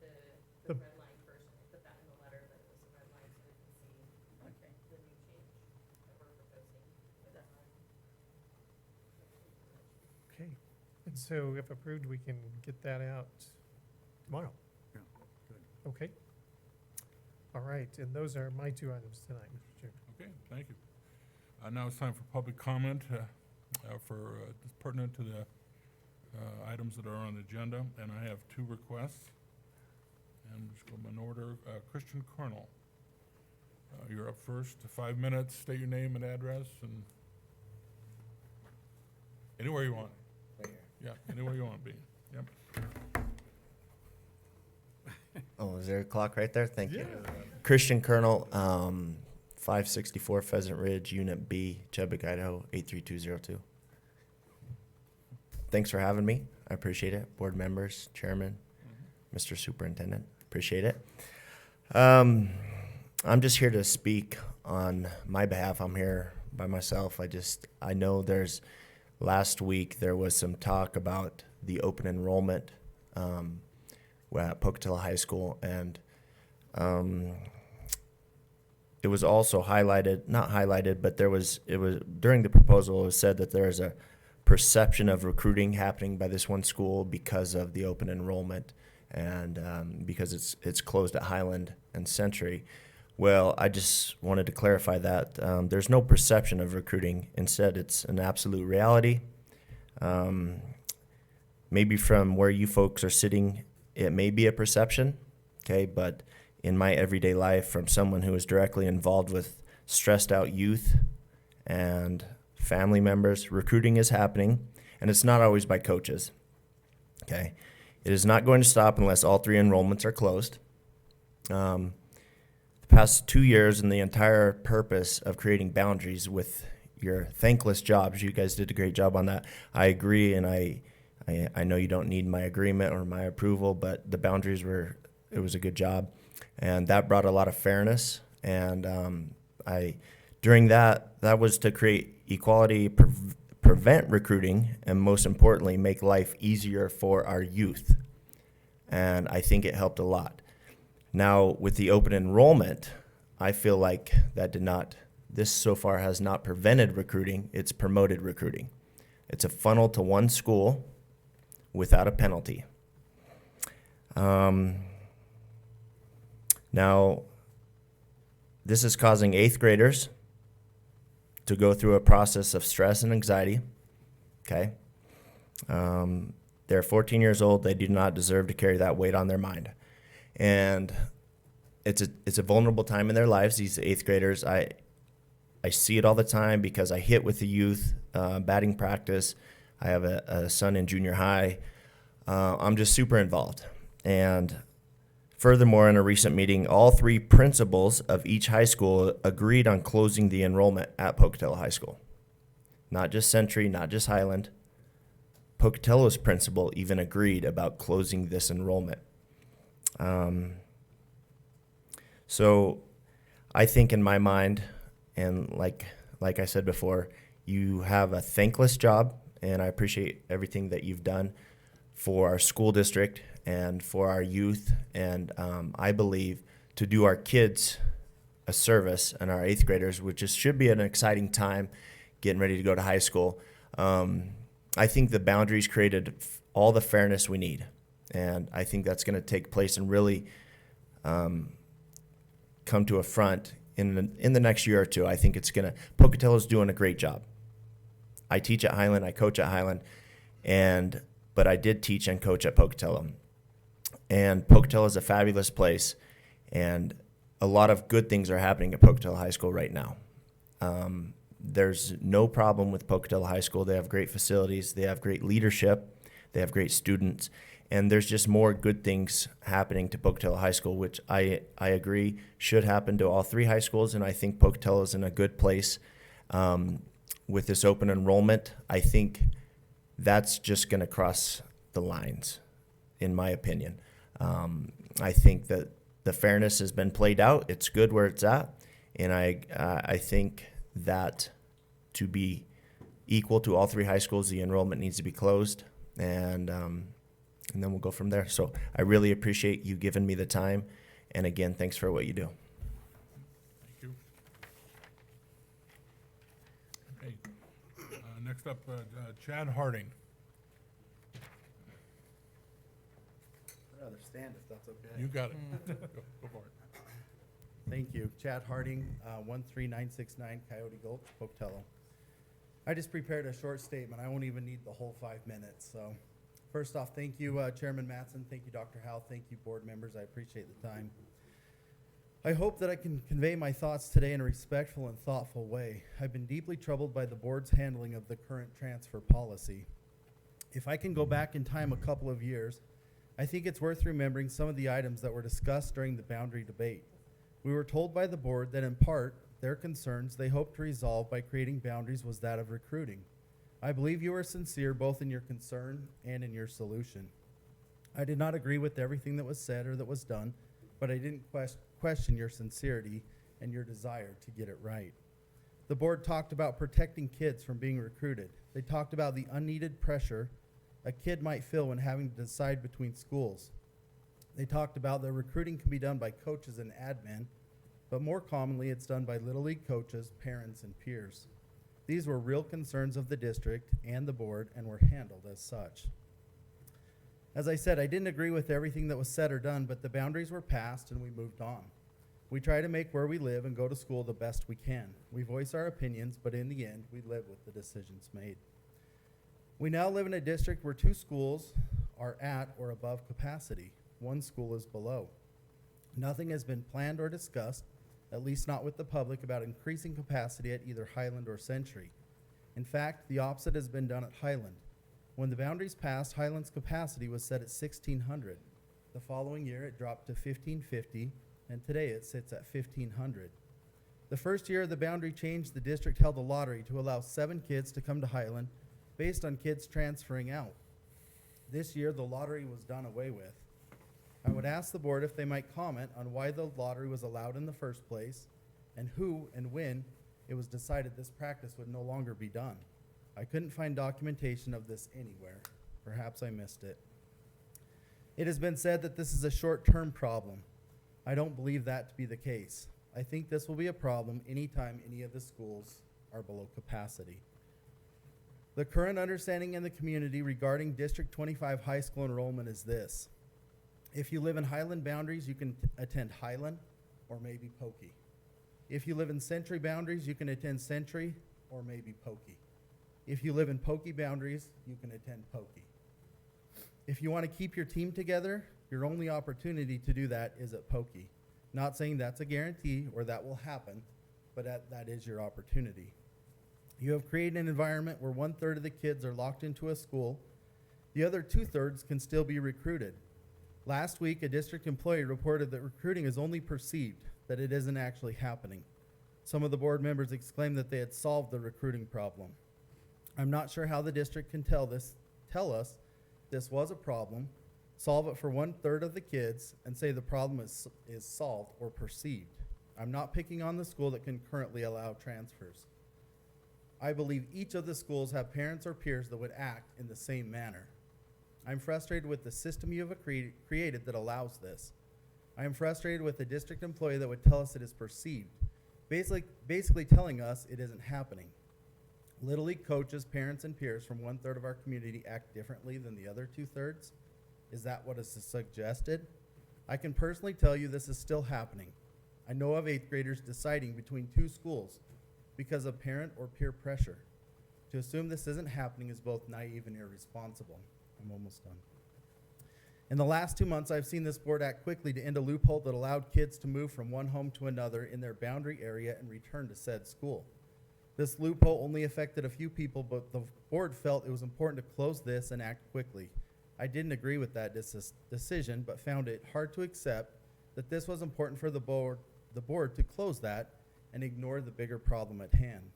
Speaker 11: the red line first, put that in the letter, that it was the red line, so we can see
Speaker 1: Okay.
Speaker 11: the new change that we're proposing.
Speaker 3: Okay, and so if approved, we can get that out tomorrow.
Speaker 15: Yeah, good.
Speaker 3: Okay. All right, and those are my two items tonight, Mr. Chairman.
Speaker 4: Okay, thank you. Now it's time for public comment pertinent to the items that are on the agenda, and I have two requests. And just go in order. Christian Colonel, you're up first. 5 minutes. State your name and address, and anywhere you want. Yeah, anywhere you want to be. Yep.
Speaker 16: Oh, is there a clock right there? Thank you. Christian Colonel, 564 Pheasant Ridge, Unit B, Chubbuck, Idaho, 83202. Thanks for having me. I appreciate it. Board members, chairman, Mr. Superintendent, appreciate it. I'm just here to speak on my behalf. I'm here by myself. I know last week there was some talk about the open enrollment at Pocatello High School, and it was also not highlighted, but it was during the proposal, it was said that there is a perception of recruiting happening by this one school because of the open enrollment and because it's closed at Highland and Century. Well, I just wanted to clarify that there's no perception of recruiting. Instead, it's an absolute reality. Maybe from where you folks are sitting, it may be a perception, okay? But in my everyday life, from someone who is directly involved with stressed out youth and family members, recruiting is happening, and it's not always by coaches, okay? It is not going to stop unless all 3 enrollments are closed. The past 2 years and the entire purpose of creating boundaries with your thankless jobs, you guys did a great job on that. I agree, and I know you don't need my agreement or my approval, but the boundaries it was a good job. And that brought a lot of fairness. And during that was to create equality, prevent recruiting, and most importantly, make life easier for our youth. And I think it helped a lot. Now, with the open enrollment, I feel like this so far has not prevented recruiting, it's promoted recruiting. It's a funnel to one school without a penalty. Now, this is causing 8th graders to go through a process of stress and anxiety, okay? They're 14 years old. They do not deserve to carry that weight on their mind. And it's a vulnerable time in their lives, these 8th graders. I see it all the time because I hit with the youth, batting practice. I have a son in junior high. I'm just super involved. And furthermore, in a recent meeting, all 3 principals of each high school agreed on closing the enrollment at Pocatello High School. Not just Century, not just Highland. Pocatello's principal even agreed about closing this enrollment. So I think in my mind, and like I said before, you have a thankless job, and I appreciate everything that you've done for our school district and for our youth, and I believe to do our kids a service and our 8th graders, which should be an exciting time getting ready to go to high school. I think the boundaries created all the fairness we need, and I think that's going to take place and really come to a front in the next year or two. I think Pocatello's doing a great job. I teach at Highland, I coach at Highland, but I did teach and coach at Pocatello. And Pocatello is a fabulous place, and a lot of good things are happening at Pocatello High School right now. There's no problem with Pocatello High School. They have great facilities, they have great leadership, they have great students, and there's just more good things happening to Pocatello High School, which I agree should happen to all 3 high schools, and I think Pocatello is in a good place. With this open enrollment, I think that's just going to cross the lines, in my opinion. I think that the fairness has been played out. It's good where it's at, and I think that to be equal to all 3 high schools, the enrollment needs to be closed, and then we'll go from there. So I really appreciate you giving me the time, and again, thanks for what you do.
Speaker 4: Thank you. Okay. Next up, Chad Harding.
Speaker 17: I'd rather stand if that's okay.
Speaker 4: You got it. Go for it.
Speaker 17: Thank you. Chad Harding, 13969 Coyote Gulch, Pocatello. I just prepared a short statement. I won't even need the whole 5 minutes, so First off, thank you, Chairman Mattson. Thank you, Dr. Howell. Thank you, board members. I appreciate the time. I hope that I can convey my thoughts today in a respectful and thoughtful way. I've been deeply troubled by the board's handling of the current transfer policy. If I can go back in time a couple of years, I think it's worth remembering some of the items that were discussed during the boundary debate. We were told by the board that in part, their concerns they hoped to resolve by creating boundaries was that of recruiting. I believe you were sincere both in your concern and in your solution. I did not agree with everything that was said or that was done, but I didn't question your sincerity and your desire to get it right. The board talked about protecting kids from being recruited. They talked about the unneeded pressure a kid might feel when having to decide between schools. They talked about that recruiting can be done by coaches and admin, but more commonly it's done by Little League coaches, parents, and peers. These were real concerns of the district and the board and were handled as such. As I said, I didn't agree with everything that was said or done, but the boundaries were passed and we moved on. We try to make where we live and go to school the best we can. We voice our opinions, but in the end, we live with the decisions made. We now live in a district where 2 schools are at or above capacity. 1 school is below. Nothing has been planned or discussed, at least not with the public, about increasing capacity at either Highland or Century. In fact, the opposite has been done at Highland. When the boundaries passed, Highland's capacity was set at 1,600. The following year, it dropped to 1,550, and today it sits at 1,500. The first year of the boundary change, the district held a lottery to allow 7 kids to come to Highland based on kids transferring out. This year, the lottery was done away with. I would ask the board if they might comment on why the lottery was allowed in the first place and who and when it was decided this practice would no longer be done. I couldn't find documentation of this anywhere. Perhaps I missed it. It has been said that this is a short-term problem. I don't believe that to be the case. I think this will be a problem anytime any of the schools are below capacity. The current understanding in the community regarding District 25 high school enrollment is this. If you live in Highland boundaries, you can attend Highland or maybe Pokey. If you live in Century boundaries, you can attend Century or maybe Pokey. If you live in Pokey boundaries, you can attend Pokey. If you want to keep your team together, your only opportunity to do that is at Pokey. Not saying that's a guarantee or that will happen, but that is your opportunity. You have created an environment where 1/3 of the kids are locked into a school. The other 2/3 can still be recruited. Last week, a district employee reported that recruiting is only perceived, that it isn't actually happening. Some of the board members exclaimed that they had solved the recruiting problem. I'm not sure how the district can tell us this was a problem, solve it for 1/3 of the kids, and say the problem is solved or perceived. I'm not picking on the school that can currently allow transfers. I believe each of the schools have parents or peers that would act in the same manner. I'm frustrated with the system you have created that allows this. I am frustrated with the district employee that would tell us it is perceived, basically telling us it isn't happening. Little League coaches, parents, and peers from 1/3 of our community act differently than the other 2/3. Is that what is suggested? I can personally tell you this is still happening. I know of 8th graders deciding between 2 schools because of parent or peer pressure. To assume this isn't happening is both naive and irresponsible. I'm almost done. In the last 2 months, I've seen this board act quickly to end a loophole that allowed kids to move from one home to another in their boundary area and return to said school. This loophole only affected a few people, but the board felt it was important to close this and act quickly. I didn't agree with that decision, but found it hard to accept that this was important for the board to close that and ignore the bigger problem at hand.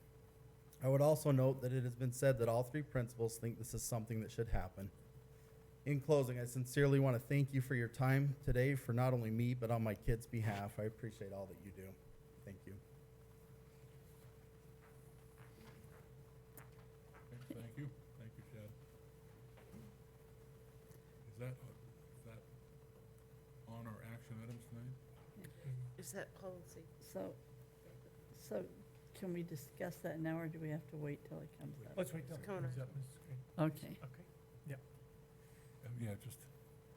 Speaker 17: I would also note that it has been said that all 3 principals think this is something that should happen. In closing, I sincerely want to thank you for your time today for not only me, but on my kids' behalf. I appreciate all that you do. Thank you.
Speaker 4: Okay, thank you. Thank you, Chad. Is that on our action items tonight?
Speaker 6: Is that policy?
Speaker 1: So can we discuss that now, or do we have to wait till it comes up?
Speaker 3: Let's wait till it
Speaker 6: It's coming
Speaker 3: comes
Speaker 6: up.
Speaker 3: up, Mrs. Green.
Speaker 1: Okay.
Speaker 3: Okay.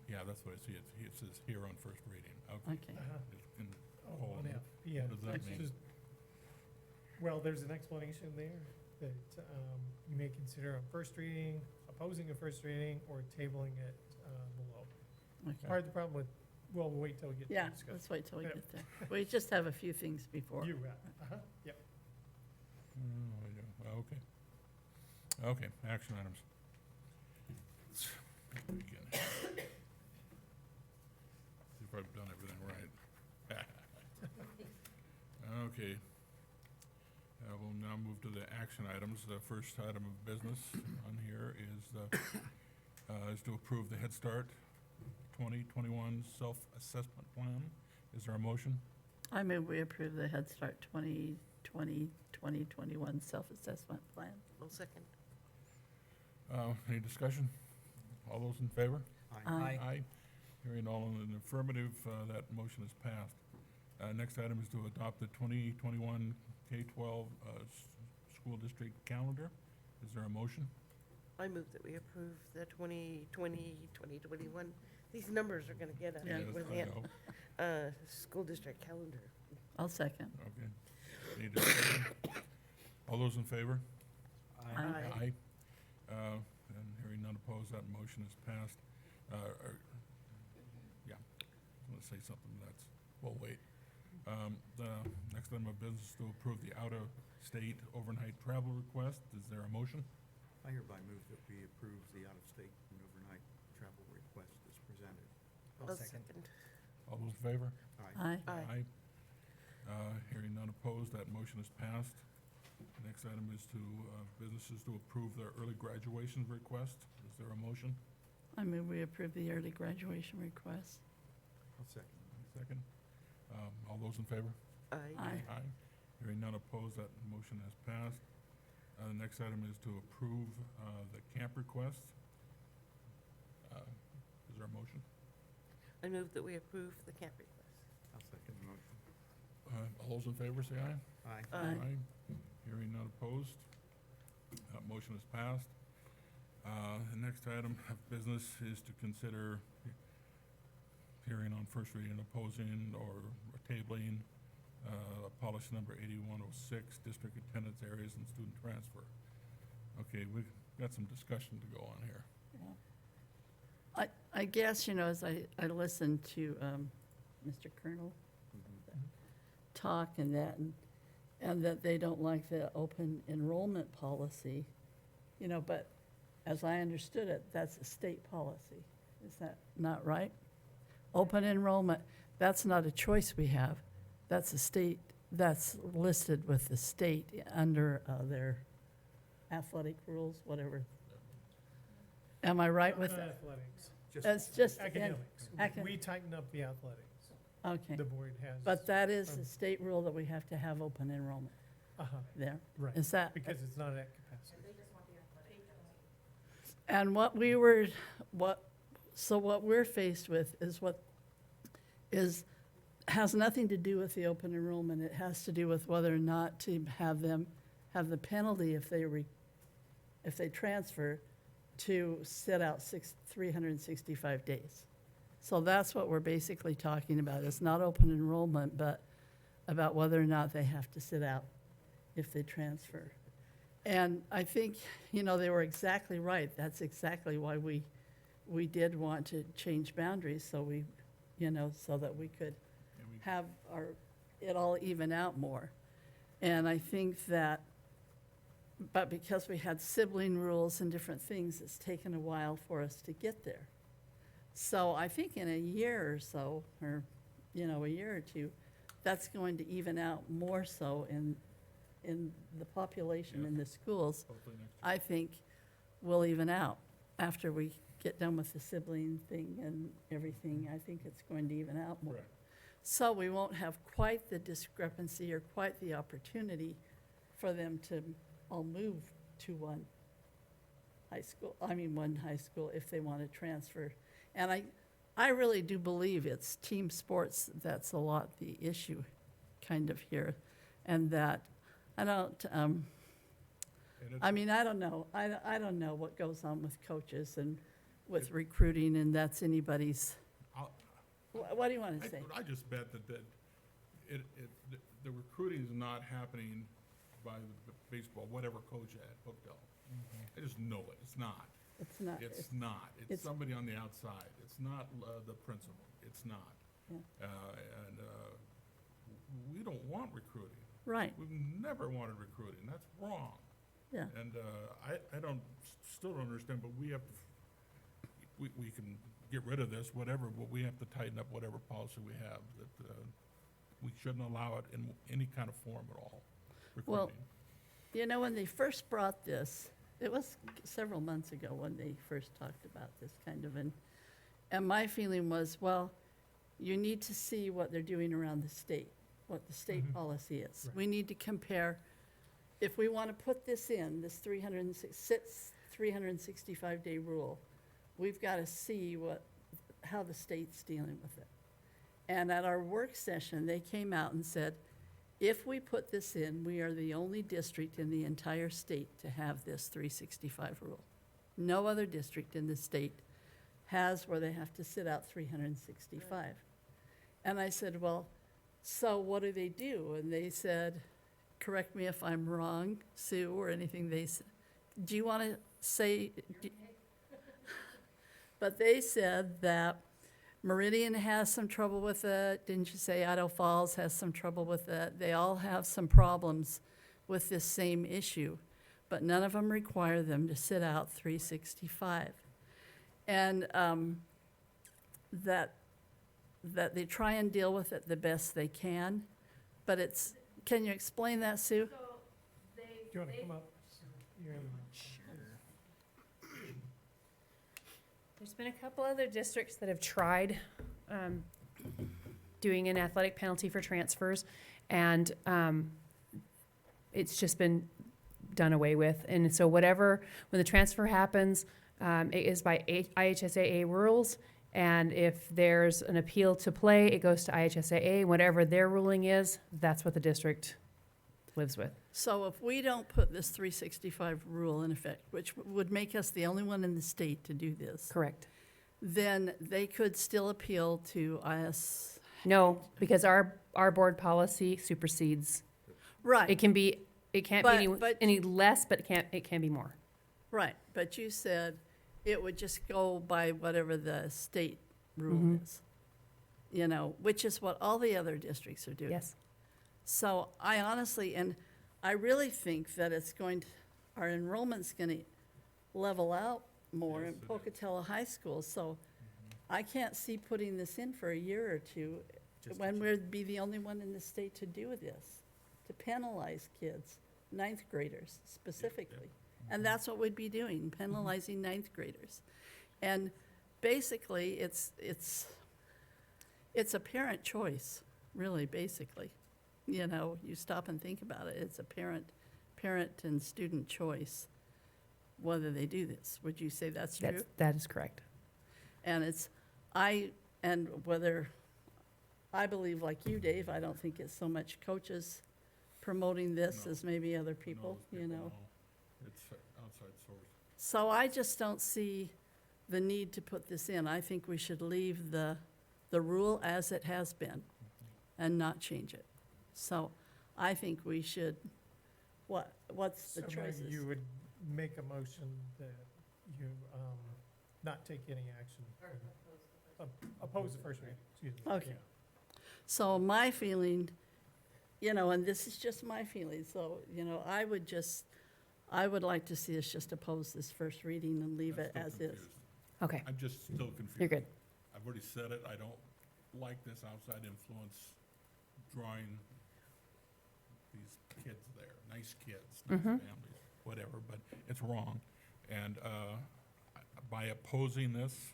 Speaker 4: Yeah, that's what I see. It says here on first reading. Okay.
Speaker 1: Okay.
Speaker 4: It's in
Speaker 3: Oh,
Speaker 4: bold.
Speaker 3: yeah, yeah.
Speaker 4: What does that
Speaker 3: it's
Speaker 4: mean?
Speaker 3: just- Well, there's an explanation there that you may consider on first reading, a proposing a first reading or tabling it below.
Speaker 1: Okay.
Speaker 3: Part of the problem with, well, we'll wait till we get to
Speaker 1: Yeah,
Speaker 3: discuss.
Speaker 1: let's wait till we
Speaker 3: Yeah.
Speaker 1: get there. We just have a few things before.
Speaker 3: You, yep.
Speaker 4: Okay. Okay, action items. Let's begin. See if I've done everything right. Okay. We'll now move to the action items. The first item of business on here is to approve the Head Start 2021 self-assessment plan. Is there a motion?
Speaker 1: I move we approve the Head Start 2020-2021 self-assessment plan.
Speaker 6: One second.
Speaker 4: Any discussion? All those in favor?
Speaker 1: Aye.
Speaker 4: Aye. Hearing all in the affirmative, that motion is passed. Next item is to adopt the 2021 K-12 school district calendar. Is there a motion?
Speaker 6: I move that we approve the 2020, 2021. These numbers are gonna get us
Speaker 1: Yeah.
Speaker 4: Yes,
Speaker 6: with
Speaker 4: I
Speaker 6: the
Speaker 4: know.
Speaker 6: school district calendar.
Speaker 1: I'll second.
Speaker 4: Okay. Any discussion? All those in favor?
Speaker 1: Aye.
Speaker 4: And hearing none opposed, that motion is passed. Yeah, I'm gonna say something that's, we'll wait. The next item of business is to approve the out-of-state overnight travel request. Is there a motion?
Speaker 15: I hereby move that we approve the out-of-state and overnight travel request as presented.
Speaker 6: I'll second.
Speaker 4: All those in favor?
Speaker 1: Aye.
Speaker 6: Aye.
Speaker 4: Hearing none opposed, that motion is passed. The next item is to, businesses to approve their early graduation request. Is there a motion?
Speaker 1: I move we approve the early graduation request.
Speaker 15: I'll second.
Speaker 4: Second. All those in favor?
Speaker 6: Aye.
Speaker 1: Aye.
Speaker 4: Hearing none opposed, that motion has passed. The next item is to approve the camp request. Is there a motion?
Speaker 6: I move that we approve the camp request.
Speaker 15: I'll second the motion.
Speaker 4: All those in favor, say aye.
Speaker 15: Aye.
Speaker 6: Aye.
Speaker 4: Hearing none opposed, that motion is passed. The next item of business is to consider hearing on first reading, opposing, or tabling policy number 8106, district attendance areas and student transfer. Okay, we've got some discussion to go on here.
Speaker 1: I guess, as I listened to Mr. Colonel talk and that they don't like the open enrollment policy, but as I understood it, that's a state policy. Is that not right? Open enrollment, that's not a choice we have. That's a state, that's listed with the state under their athletic rules, whatever. Am I right with
Speaker 3: Not
Speaker 1: that?
Speaker 3: athletics,
Speaker 1: It's just
Speaker 3: academics.
Speaker 1: acad-
Speaker 3: We tightened up the athletics.
Speaker 1: Okay,
Speaker 3: The board has.
Speaker 1: but that is
Speaker 3: um,
Speaker 1: a state rule that we have to have open enrollment there.
Speaker 3: Right,
Speaker 1: Is that?
Speaker 3: because it's not at capacity.
Speaker 1: And what we're faced with has nothing to do with the open enrollment. It has to do with whether or not to have them have the penalty if they transfer to sit out 365 days. So that's what we're basically talking about. It's not open enrollment, but about whether or not they have to sit out if they transfer. And I think, they were exactly right. That's exactly why we did want to change boundaries, so so that we could have it all even out more. And I think that, but because we had sibling rules and different things, it's taken a while for us to get there. So I think in a year or so, or, a year or two, that's going to even out more so in the population in the schools.
Speaker 4: Hopefully next year.
Speaker 1: I think will even out after we get done with the sibling thing and everything. I think it's going to even out more.
Speaker 4: Correct.
Speaker 1: So we won't have quite the discrepancy or quite the opportunity for them to all move to one high school if they want to transfer. And I really do believe it's team sports that's a lot the issue kind of here. And that I don't,
Speaker 4: And it's-
Speaker 1: I don't know. I don't know what goes on with coaches and with recruiting, and that's anybody's.
Speaker 4: I'll-
Speaker 1: What do you want to say?
Speaker 4: I just bet that the recruiting is not happening by the baseball, whatever coach at Pocatello. I just know it, it's not.
Speaker 1: It's not.
Speaker 4: It's not. It's
Speaker 1: it's-
Speaker 4: somebody on the outside. It's not the principal. It's not.
Speaker 1: Yeah.
Speaker 4: And we don't want recruiting.
Speaker 1: Right,
Speaker 4: We've never wanted recruiting. That's wrong.
Speaker 1: yeah.
Speaker 4: And I don't, still don't understand, but we have to, we can get rid of this, whatever, but we have to tighten up whatever policy we have, that we shouldn't allow it in any kind of form at all,
Speaker 1: Well,
Speaker 4: recruiting.
Speaker 1: You know, when they first brought this, it was several months ago when they first talked about this kind of, and my feeling was, well, you need to see what they're doing around the state, what the state policy is.
Speaker 3: Right.
Speaker 1: We need to compare, if we want to put this in, this 365-day rule, we've got to see how the state's dealing with it. And at our work session, they came out and said, if we put this in, we are the only district in the entire state to have this 365 rule. No other district in the state has where they have to sit out 365. And I said, well, so what do they do? And they said, correct me if I'm wrong, Sue, or anything they said. Do you want to say? But they said that Meridian has some trouble with it. Didn't you say Idaho Falls has some trouble with it? They all have some problems with this same issue, but none of them require them to sit out 365. And that they try and deal with it the best they can, but can you explain that, Sue?
Speaker 3: Do you want to come up? You're in the-
Speaker 11: There's been a couple other districts that have tried doing an athletic penalty for transfers, and it's just been done away with. And so when the transfer happens, it is by IHSAA rules, and if there's an appeal to play, it goes to IHSAA. Whatever their ruling is, that's what the district lives with.
Speaker 1: So if we don't put this 365 rule in effect, which would make us the only one in the state to do this,
Speaker 11: Correct.
Speaker 1: then they could still appeal to IS.
Speaker 11: No, because our board policy supersedes.
Speaker 1: Right,
Speaker 11: It can't be
Speaker 1: But-
Speaker 11: any less, but it can be more.
Speaker 1: right, but you said it would just go by whatever the state rule
Speaker 11: Mhm.
Speaker 1: is, which is what all the other districts are doing.
Speaker 11: Yes.
Speaker 1: So I honestly, and I really think that our enrollment's gonna level out more
Speaker 4: Yes,
Speaker 1: in
Speaker 4: it is.
Speaker 1: Pocatello High School, so I can't see putting this in for a year or two when we'd be the only one in the state to do this, to penalize kids, ninth graders specifically. And that's what we'd be doing, penalizing ninth graders. And basically, it's a parent choice, really, basically. You stop and think about it, it's a parent and student choice, whether they do this. Would you say that's true?
Speaker 11: That is correct.
Speaker 1: And whether, I believe like you, Dave, I don't think it's so much coaches promoting this
Speaker 4: No.
Speaker 1: as maybe other people,
Speaker 4: No, it's outside source.
Speaker 1: So I just don't see the need to put this in. I think we should leave the rule as it has been and not change it. So I think we should, what's the
Speaker 3: So maybe
Speaker 1: choices?
Speaker 3: you would make a motion that you not take any action. Oppose the first reading, excuse me.
Speaker 1: Okay.
Speaker 3: Yeah.
Speaker 1: So my feeling, and this is just my feeling, so, I would like to see us just oppose this first reading and leave
Speaker 4: I'm
Speaker 1: it
Speaker 4: still
Speaker 1: as is.
Speaker 4: confused.
Speaker 11: Okay.
Speaker 4: I'm just still confused.
Speaker 11: You're good.
Speaker 4: I've already said it, I don't like this outside influence drawing these kids there, nice kids, nice
Speaker 11: Mhm.
Speaker 4: families, whatever, but it's wrong. And by opposing this,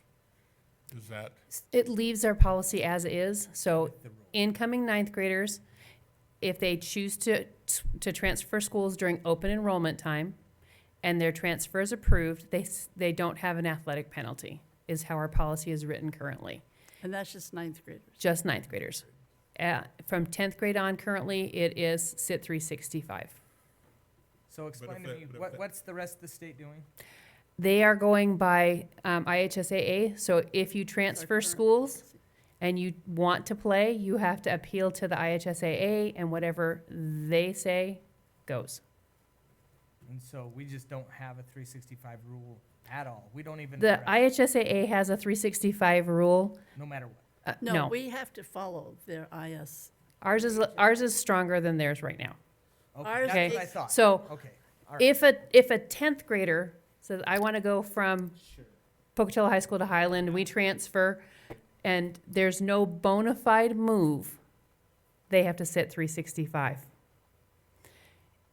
Speaker 4: is that,
Speaker 11: It leaves our policy as is, so incoming ninth graders, if they choose to transfer schools during open enrollment time and their transfer is approved, they don't have an athletic penalty, is how our policy is written currently.
Speaker 1: And that's just ninth graders.
Speaker 11: Just ninth graders. From 10th grade on currently, it is sit 365.
Speaker 2: So explain to me, what's the rest of the state doing?
Speaker 11: They are going by IHSAA, so if you transfer
Speaker 1: current
Speaker 11: schools
Speaker 1: policy.
Speaker 11: and you want to play, you have to appeal to the IHSAA, and whatever they say goes.
Speaker 18: And so we just don't have a 365 rule at all. We don't even.
Speaker 11: The
Speaker 18: address
Speaker 11: IHSAA has a 365 rule.
Speaker 18: no matter what.
Speaker 1: No, we have to follow their IS.
Speaker 11: Ours is stronger than theirs right now.
Speaker 18: Okay,
Speaker 1: Ours
Speaker 18: that's
Speaker 11: Okay.
Speaker 18: what I thought.
Speaker 11: So
Speaker 18: Okay. All right.
Speaker 11: if a 10th grader says, I want to go from Pocatello High School to Highland, we transfer, and there's no bona fide move, they have to sit 365.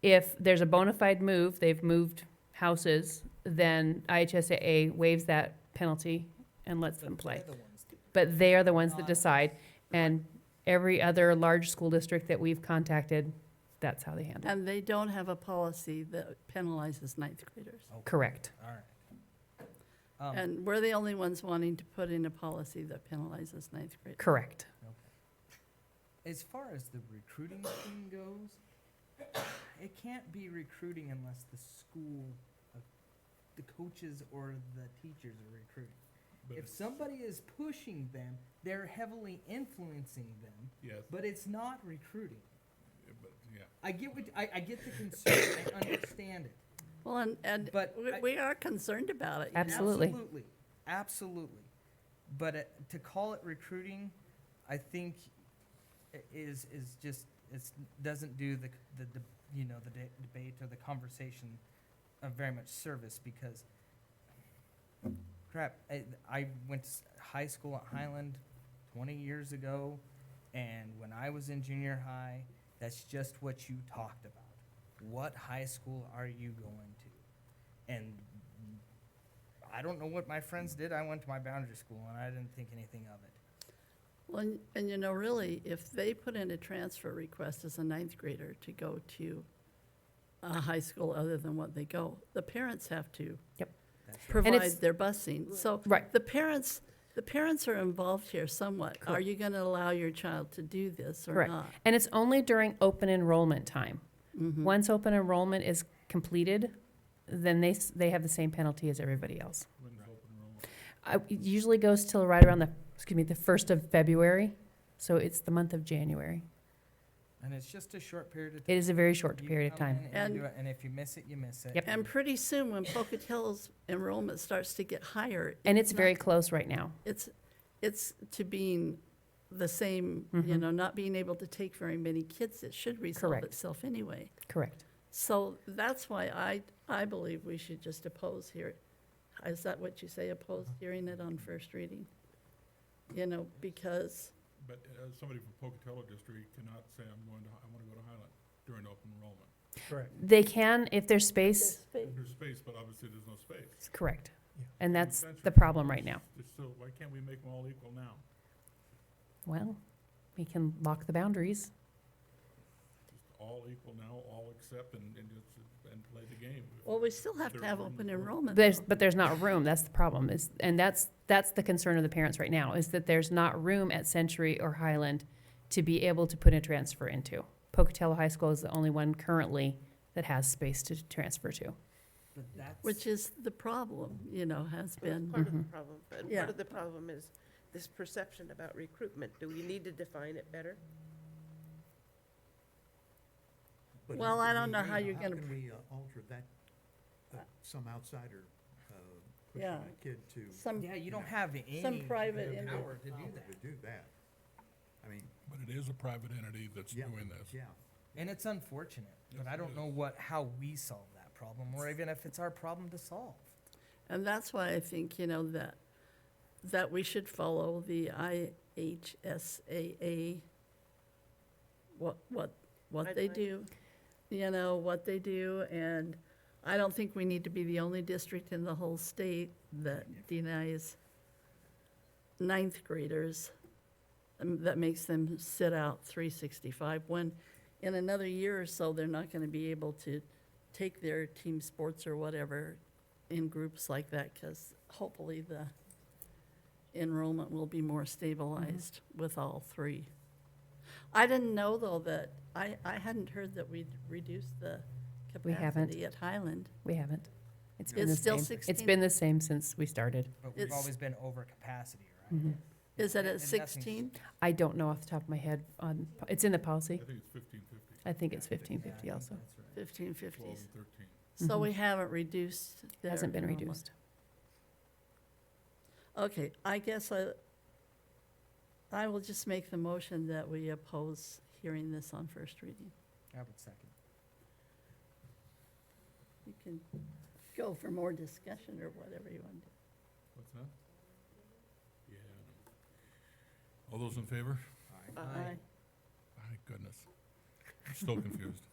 Speaker 11: If there's a bona fide move, they've moved houses, then IHSAA waives that penalty and lets them play. But they are the ones that decide, and every other large school district that we've contacted, that's how they handle it.
Speaker 1: And they don't have a policy that penalizes ninth graders.
Speaker 11: Correct.
Speaker 18: All right.
Speaker 1: And we're the only ones wanting to put in a policy that penalizes ninth graders.
Speaker 11: Correct.
Speaker 18: As far as the recruiting thing goes, it can't be recruiting unless the school, the coaches or the teachers are recruiting.
Speaker 4: But
Speaker 18: If
Speaker 4: it's-
Speaker 18: somebody is pushing them, they're heavily influencing them,
Speaker 4: Yes,
Speaker 18: but it's not recruiting.
Speaker 4: but, yeah.
Speaker 18: I get what, I get the concern, I understand it.
Speaker 1: Well, and
Speaker 18: But
Speaker 1: we are concerned about it.
Speaker 11: Absolutely.
Speaker 18: Absolutely, absolutely. But to call it recruiting, I think is just, doesn't do the debate or the conversation of very much service, because crap, I went to high school at Highland 20 years ago, and when I was in junior high, that's just what you talked about. What high school are you going to? And I don't know what my friends did. I went to my boundary school, and I didn't think anything of it.
Speaker 1: Well, and you know, really, if they put in a transfer request as a ninth grader to go to a high school other than what they go, the parents have to
Speaker 18: That's right.
Speaker 1: provide
Speaker 11: it's-
Speaker 1: their busing. So
Speaker 11: Right.
Speaker 1: the parents are involved here somewhat. Are you going to allow your child to do this or
Speaker 11: Correct.
Speaker 1: not?
Speaker 11: And it's only during open enrollment time.
Speaker 1: Mhm.
Speaker 11: Once open enrollment is completed, then they have the same penalty as everybody else.
Speaker 4: When's open enrollment?
Speaker 11: It usually goes till right around the 1st of February, so it's the month of January.
Speaker 18: And it's just a short period of time.
Speaker 11: It is a very short
Speaker 18: You
Speaker 11: period of
Speaker 18: come
Speaker 11: time.
Speaker 18: in and you do it, and if you miss it, you miss it.
Speaker 11: Yep.
Speaker 1: And pretty soon, when Pocatello's enrollment starts to get higher.
Speaker 11: And it's very
Speaker 1: not-
Speaker 11: close right now.
Speaker 1: It's to being the same,
Speaker 11: Mhm.
Speaker 1: not being able to take very many kids. It should resolve
Speaker 11: Correct.
Speaker 1: itself anyway.
Speaker 11: Correct.
Speaker 1: So that's why I believe we should just oppose here. Is that what you say, oppose hearing it on first reading? Because,
Speaker 4: But somebody from Pocatello District cannot say, I want to go to Highland during open enrollment.
Speaker 3: Correct.
Speaker 11: They can if there's space.
Speaker 4: There's space, but obviously there's no space.
Speaker 11: Correct.
Speaker 3: Yeah.
Speaker 11: And that's
Speaker 4: Century
Speaker 11: the problem right now.
Speaker 4: So why can't we make them all equal now?
Speaker 11: Well, we can lock the boundaries.
Speaker 4: Just all equal now, all accept and play the game.
Speaker 1: well, we still have to
Speaker 4: There's
Speaker 1: have
Speaker 4: room
Speaker 1: open
Speaker 4: for it.
Speaker 1: enrollment.
Speaker 11: But there's not room. That's the problem. And that's the concern of the parents right now, is that there's not room at Century or Highland to be able to put a transfer into. Pocatello High School is the only one currently that has space to transfer to.
Speaker 18: But that's.
Speaker 1: Which is the problem, has been.
Speaker 6: Part of the
Speaker 11: Mhm.
Speaker 6: problem, but
Speaker 1: Yeah.
Speaker 6: part of the problem is this perception about recruitment. Do we need to define it better?
Speaker 15: But
Speaker 1: Well,
Speaker 15: how
Speaker 1: I
Speaker 15: can
Speaker 1: don't
Speaker 15: we-
Speaker 1: know how you're
Speaker 15: How
Speaker 1: gonna-
Speaker 15: can we alter that, some outsider pushing
Speaker 1: Yeah.
Speaker 15: a kid to?
Speaker 1: Some,
Speaker 18: Yeah, you don't have any.
Speaker 1: some private
Speaker 18: power to do
Speaker 15: power
Speaker 18: that.
Speaker 15: To do that. I mean,
Speaker 4: But it is a private entity that's
Speaker 15: yeah,
Speaker 4: doing this.
Speaker 15: yeah.
Speaker 18: And it's unfortunate, but
Speaker 4: Yes,
Speaker 18: I
Speaker 4: it
Speaker 18: don't
Speaker 4: is.
Speaker 18: know how we solve that problem, or even if it's our problem to solve.
Speaker 1: And that's why I think, that we should follow the IHSAA, what they
Speaker 6: Guidelines.
Speaker 1: do, what they do. And I don't think we need to be the only district in the whole state that denies ninth graders, that makes them sit out 365, when in another year or so, they're not going to be able to take their team sports or whatever in groups like that, because hopefully the enrollment will be more stabilized with all three. I didn't know, though, that, I hadn't heard that we'd reduced the
Speaker 11: We haven't.
Speaker 1: capacity at Highland.
Speaker 11: We haven't. It's
Speaker 1: It's
Speaker 11: been the
Speaker 1: still
Speaker 11: same.
Speaker 1: 16?
Speaker 11: It's been the same since we started.
Speaker 18: But we've
Speaker 1: It's-
Speaker 18: always been over capacity, right?
Speaker 11: Mhm.
Speaker 1: Is it
Speaker 18: And
Speaker 1: at
Speaker 18: nothing's-
Speaker 1: 16?
Speaker 11: I don't know off the top of my head it's in the policy.
Speaker 4: I think it's 1550,
Speaker 11: I think it's 1550
Speaker 18: Yeah, I
Speaker 11: also.
Speaker 18: think that's right.
Speaker 1: 1550.
Speaker 4: 12 and 13.
Speaker 1: So
Speaker 10: Mhm.
Speaker 1: we haven't reduced their
Speaker 10: Hasn't been
Speaker 1: enrollment.
Speaker 10: reduced.
Speaker 1: Okay, I guess I will just make the motion that we oppose hearing this on first reading.
Speaker 18: I would second.
Speaker 1: You can go for more discussion or whatever you want to do.
Speaker 4: What's that? Yeah. All those in favor?
Speaker 1: Aye.
Speaker 4: My goodness. I'm still confused.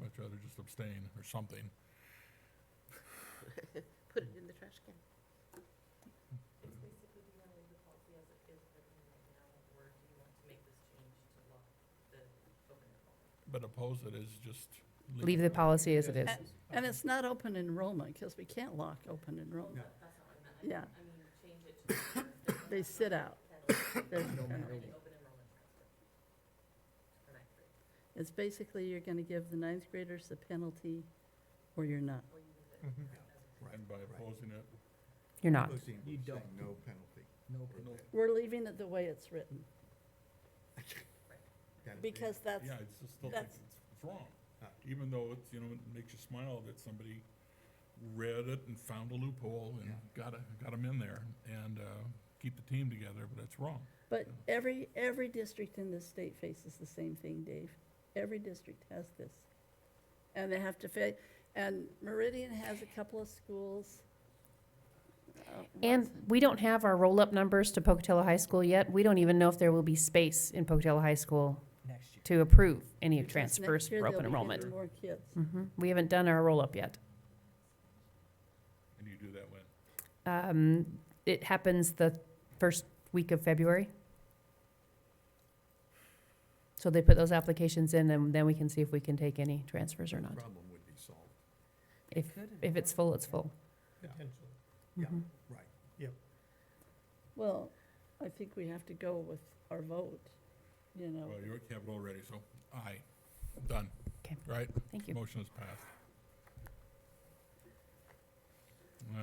Speaker 4: Much rather just abstain or something.
Speaker 6: Put it in the trash can.
Speaker 4: But oppose it is just.
Speaker 10: Leave the policy as it is.
Speaker 1: And it's not open enrollment, because we can't lock open enrollment. Yeah. They sit out. There's no penalty. It's basically you're gonna give the ninth graders the penalty, or you're not.
Speaker 4: And by opposing it,
Speaker 10: You're not.
Speaker 15: Opposing,
Speaker 18: You
Speaker 15: saying
Speaker 18: don't.
Speaker 15: no penalty.
Speaker 18: No.
Speaker 1: We're leaving it the way it's written,
Speaker 15: Gotta be-
Speaker 1: because that's,
Speaker 4: yeah, it's just still,
Speaker 1: that's-
Speaker 4: it's wrong. Even though it's, you know, it makes you smile that somebody read it and found a loophole and got them in there and, keep the team together, but it's wrong.
Speaker 1: but every district in this state faces the same thing, Dave. Every district has this. And they have to and Meridian has a couple of schools.
Speaker 10: And we don't have our roll-up numbers to Pocatello High School yet. We don't even know if there will be space in Pocatello High School
Speaker 18: Next year.
Speaker 10: to approve any
Speaker 1: Because
Speaker 10: transfers
Speaker 1: next year
Speaker 10: for
Speaker 1: they'll
Speaker 10: open
Speaker 1: be
Speaker 10: enrollment.
Speaker 1: getting more kids.
Speaker 10: We haven't done our roll-up yet.
Speaker 4: And you do that when?
Speaker 10: It happens the first week of February. So they put those applications in, and then we can see if we can take any transfers or
Speaker 15: The
Speaker 10: not.
Speaker 15: problem would be solved.
Speaker 10: If it's full, it's full.
Speaker 3: Potentially.
Speaker 15: Yeah,
Speaker 10: Mhm.
Speaker 15: right.
Speaker 1: Well, I think we have to go with our vote, you know.
Speaker 4: Well, you're at capital already, so aye. Done.
Speaker 10: Okay.
Speaker 4: Right?
Speaker 10: Thank you.
Speaker 4: Motion is passed.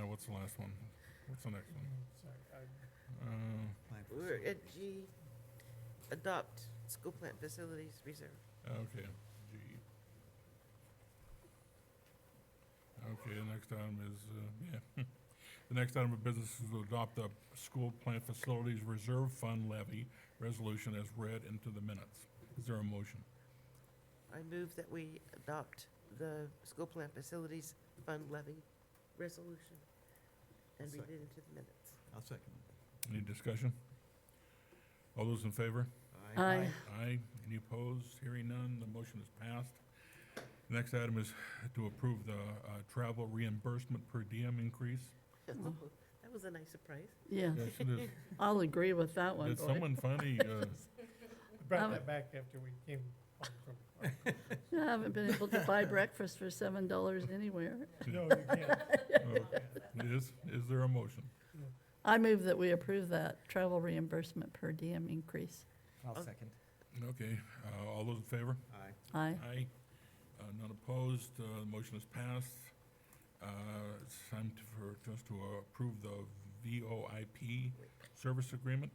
Speaker 4: What's the last one? What's the next one?
Speaker 3: Sorry,
Speaker 15: Plan for
Speaker 6: We're
Speaker 15: facilities.
Speaker 6: at G, adopt school plant facilities reserve.
Speaker 4: Okay, G. Okay, the next item is, the next item of business is to adopt the school plant facilities reserve fund levy resolution as read into the minutes. Is there a motion?
Speaker 6: I move that we adopt the school plant facilities fund levy resolution and
Speaker 15: I'll
Speaker 6: read
Speaker 15: second.
Speaker 6: it into the minutes.
Speaker 15: I'll second it.
Speaker 4: Any discussion? All those in favor?
Speaker 1: Aye.
Speaker 4: Aye. Any opposed? Hearing none, the motion is passed. The next item is to approve the travel reimbursement per diem increase.
Speaker 6: That was a nice surprise.
Speaker 1: Yeah,
Speaker 4: Yes, it is.
Speaker 1: I'll agree with that one,
Speaker 4: Did
Speaker 1: boy.
Speaker 4: someone finally,
Speaker 3: I brought
Speaker 1: Um,
Speaker 3: that back after we came home from.
Speaker 1: I haven't been able to buy breakfast for $7 anywhere.
Speaker 3: No, you can't.
Speaker 4: is there a motion?
Speaker 1: I move that we approve that travel reimbursement per diem increase.
Speaker 18: I'll
Speaker 6: Oh.
Speaker 18: second.
Speaker 4: Okay, all those in favor?
Speaker 15: Aye.
Speaker 1: Aye.
Speaker 4: Aye. None opposed, the motion is passed. It's time for us to approve the VoIP service agreement,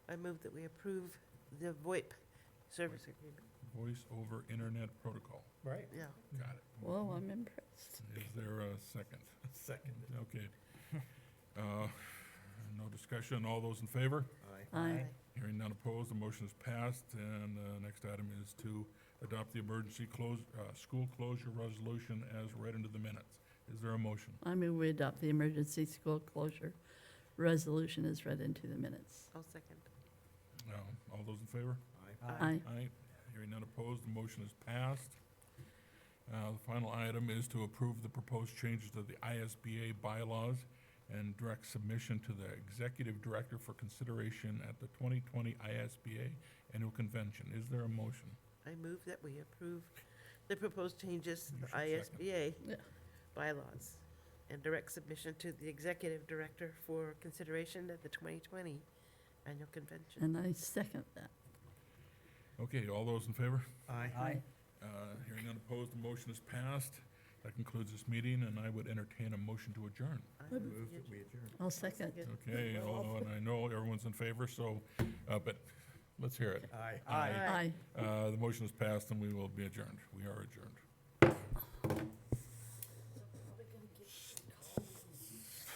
Speaker 6: I move that we approve the VoIP service agreement.
Speaker 4: Voice over Internet Protocol.
Speaker 3: Right.
Speaker 6: Yeah.
Speaker 4: Got it.
Speaker 1: Whoa, I'm impressed.
Speaker 4: Is there a second?
Speaker 15: Second.
Speaker 4: Okay. No discussion, all those in favor?
Speaker 1: Aye.
Speaker 4: Hearing none opposed, the motion is passed, and the next item is to adopt the emergency school closure resolution as read into the minutes. Is there a motion?
Speaker 1: I move we adopt the emergency school closure resolution as read into the minutes.
Speaker 6: I'll second.
Speaker 4: All those in favor?
Speaker 1: Aye.
Speaker 4: Aye. Hearing none opposed, the motion is passed. The final item is to approve the proposed changes to the ISBA bylaws and direct submission to the executive director for consideration at the 2020 ISBA annual convention. Is there a motion?
Speaker 6: I move that we approve the proposed changes to
Speaker 4: You
Speaker 6: the
Speaker 4: should second.
Speaker 6: ISBA
Speaker 1: Yeah.
Speaker 6: bylaws and direct submission to the executive director for consideration at the 2020 annual convention.
Speaker 1: And I second that.
Speaker 4: Okay, all those in favor?
Speaker 15: Aye.
Speaker 18: Aye.
Speaker 4: Hearing none opposed, the motion is passed. That concludes this meeting, and I would entertain a motion to adjourn.
Speaker 6: I
Speaker 15: Move
Speaker 6: move
Speaker 15: that we adjourn.
Speaker 1: I'll second.
Speaker 4: Okay, although, and I know everyone's in favor, so, but let's hear it.
Speaker 15: Aye.
Speaker 1: Aye.
Speaker 4: The motion is passed, and we will be adjourned. We are adjourned.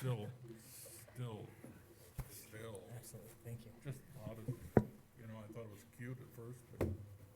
Speaker 4: Still.
Speaker 18: Excellent, thank you.
Speaker 4: Just thought it, I thought it was cute at first, but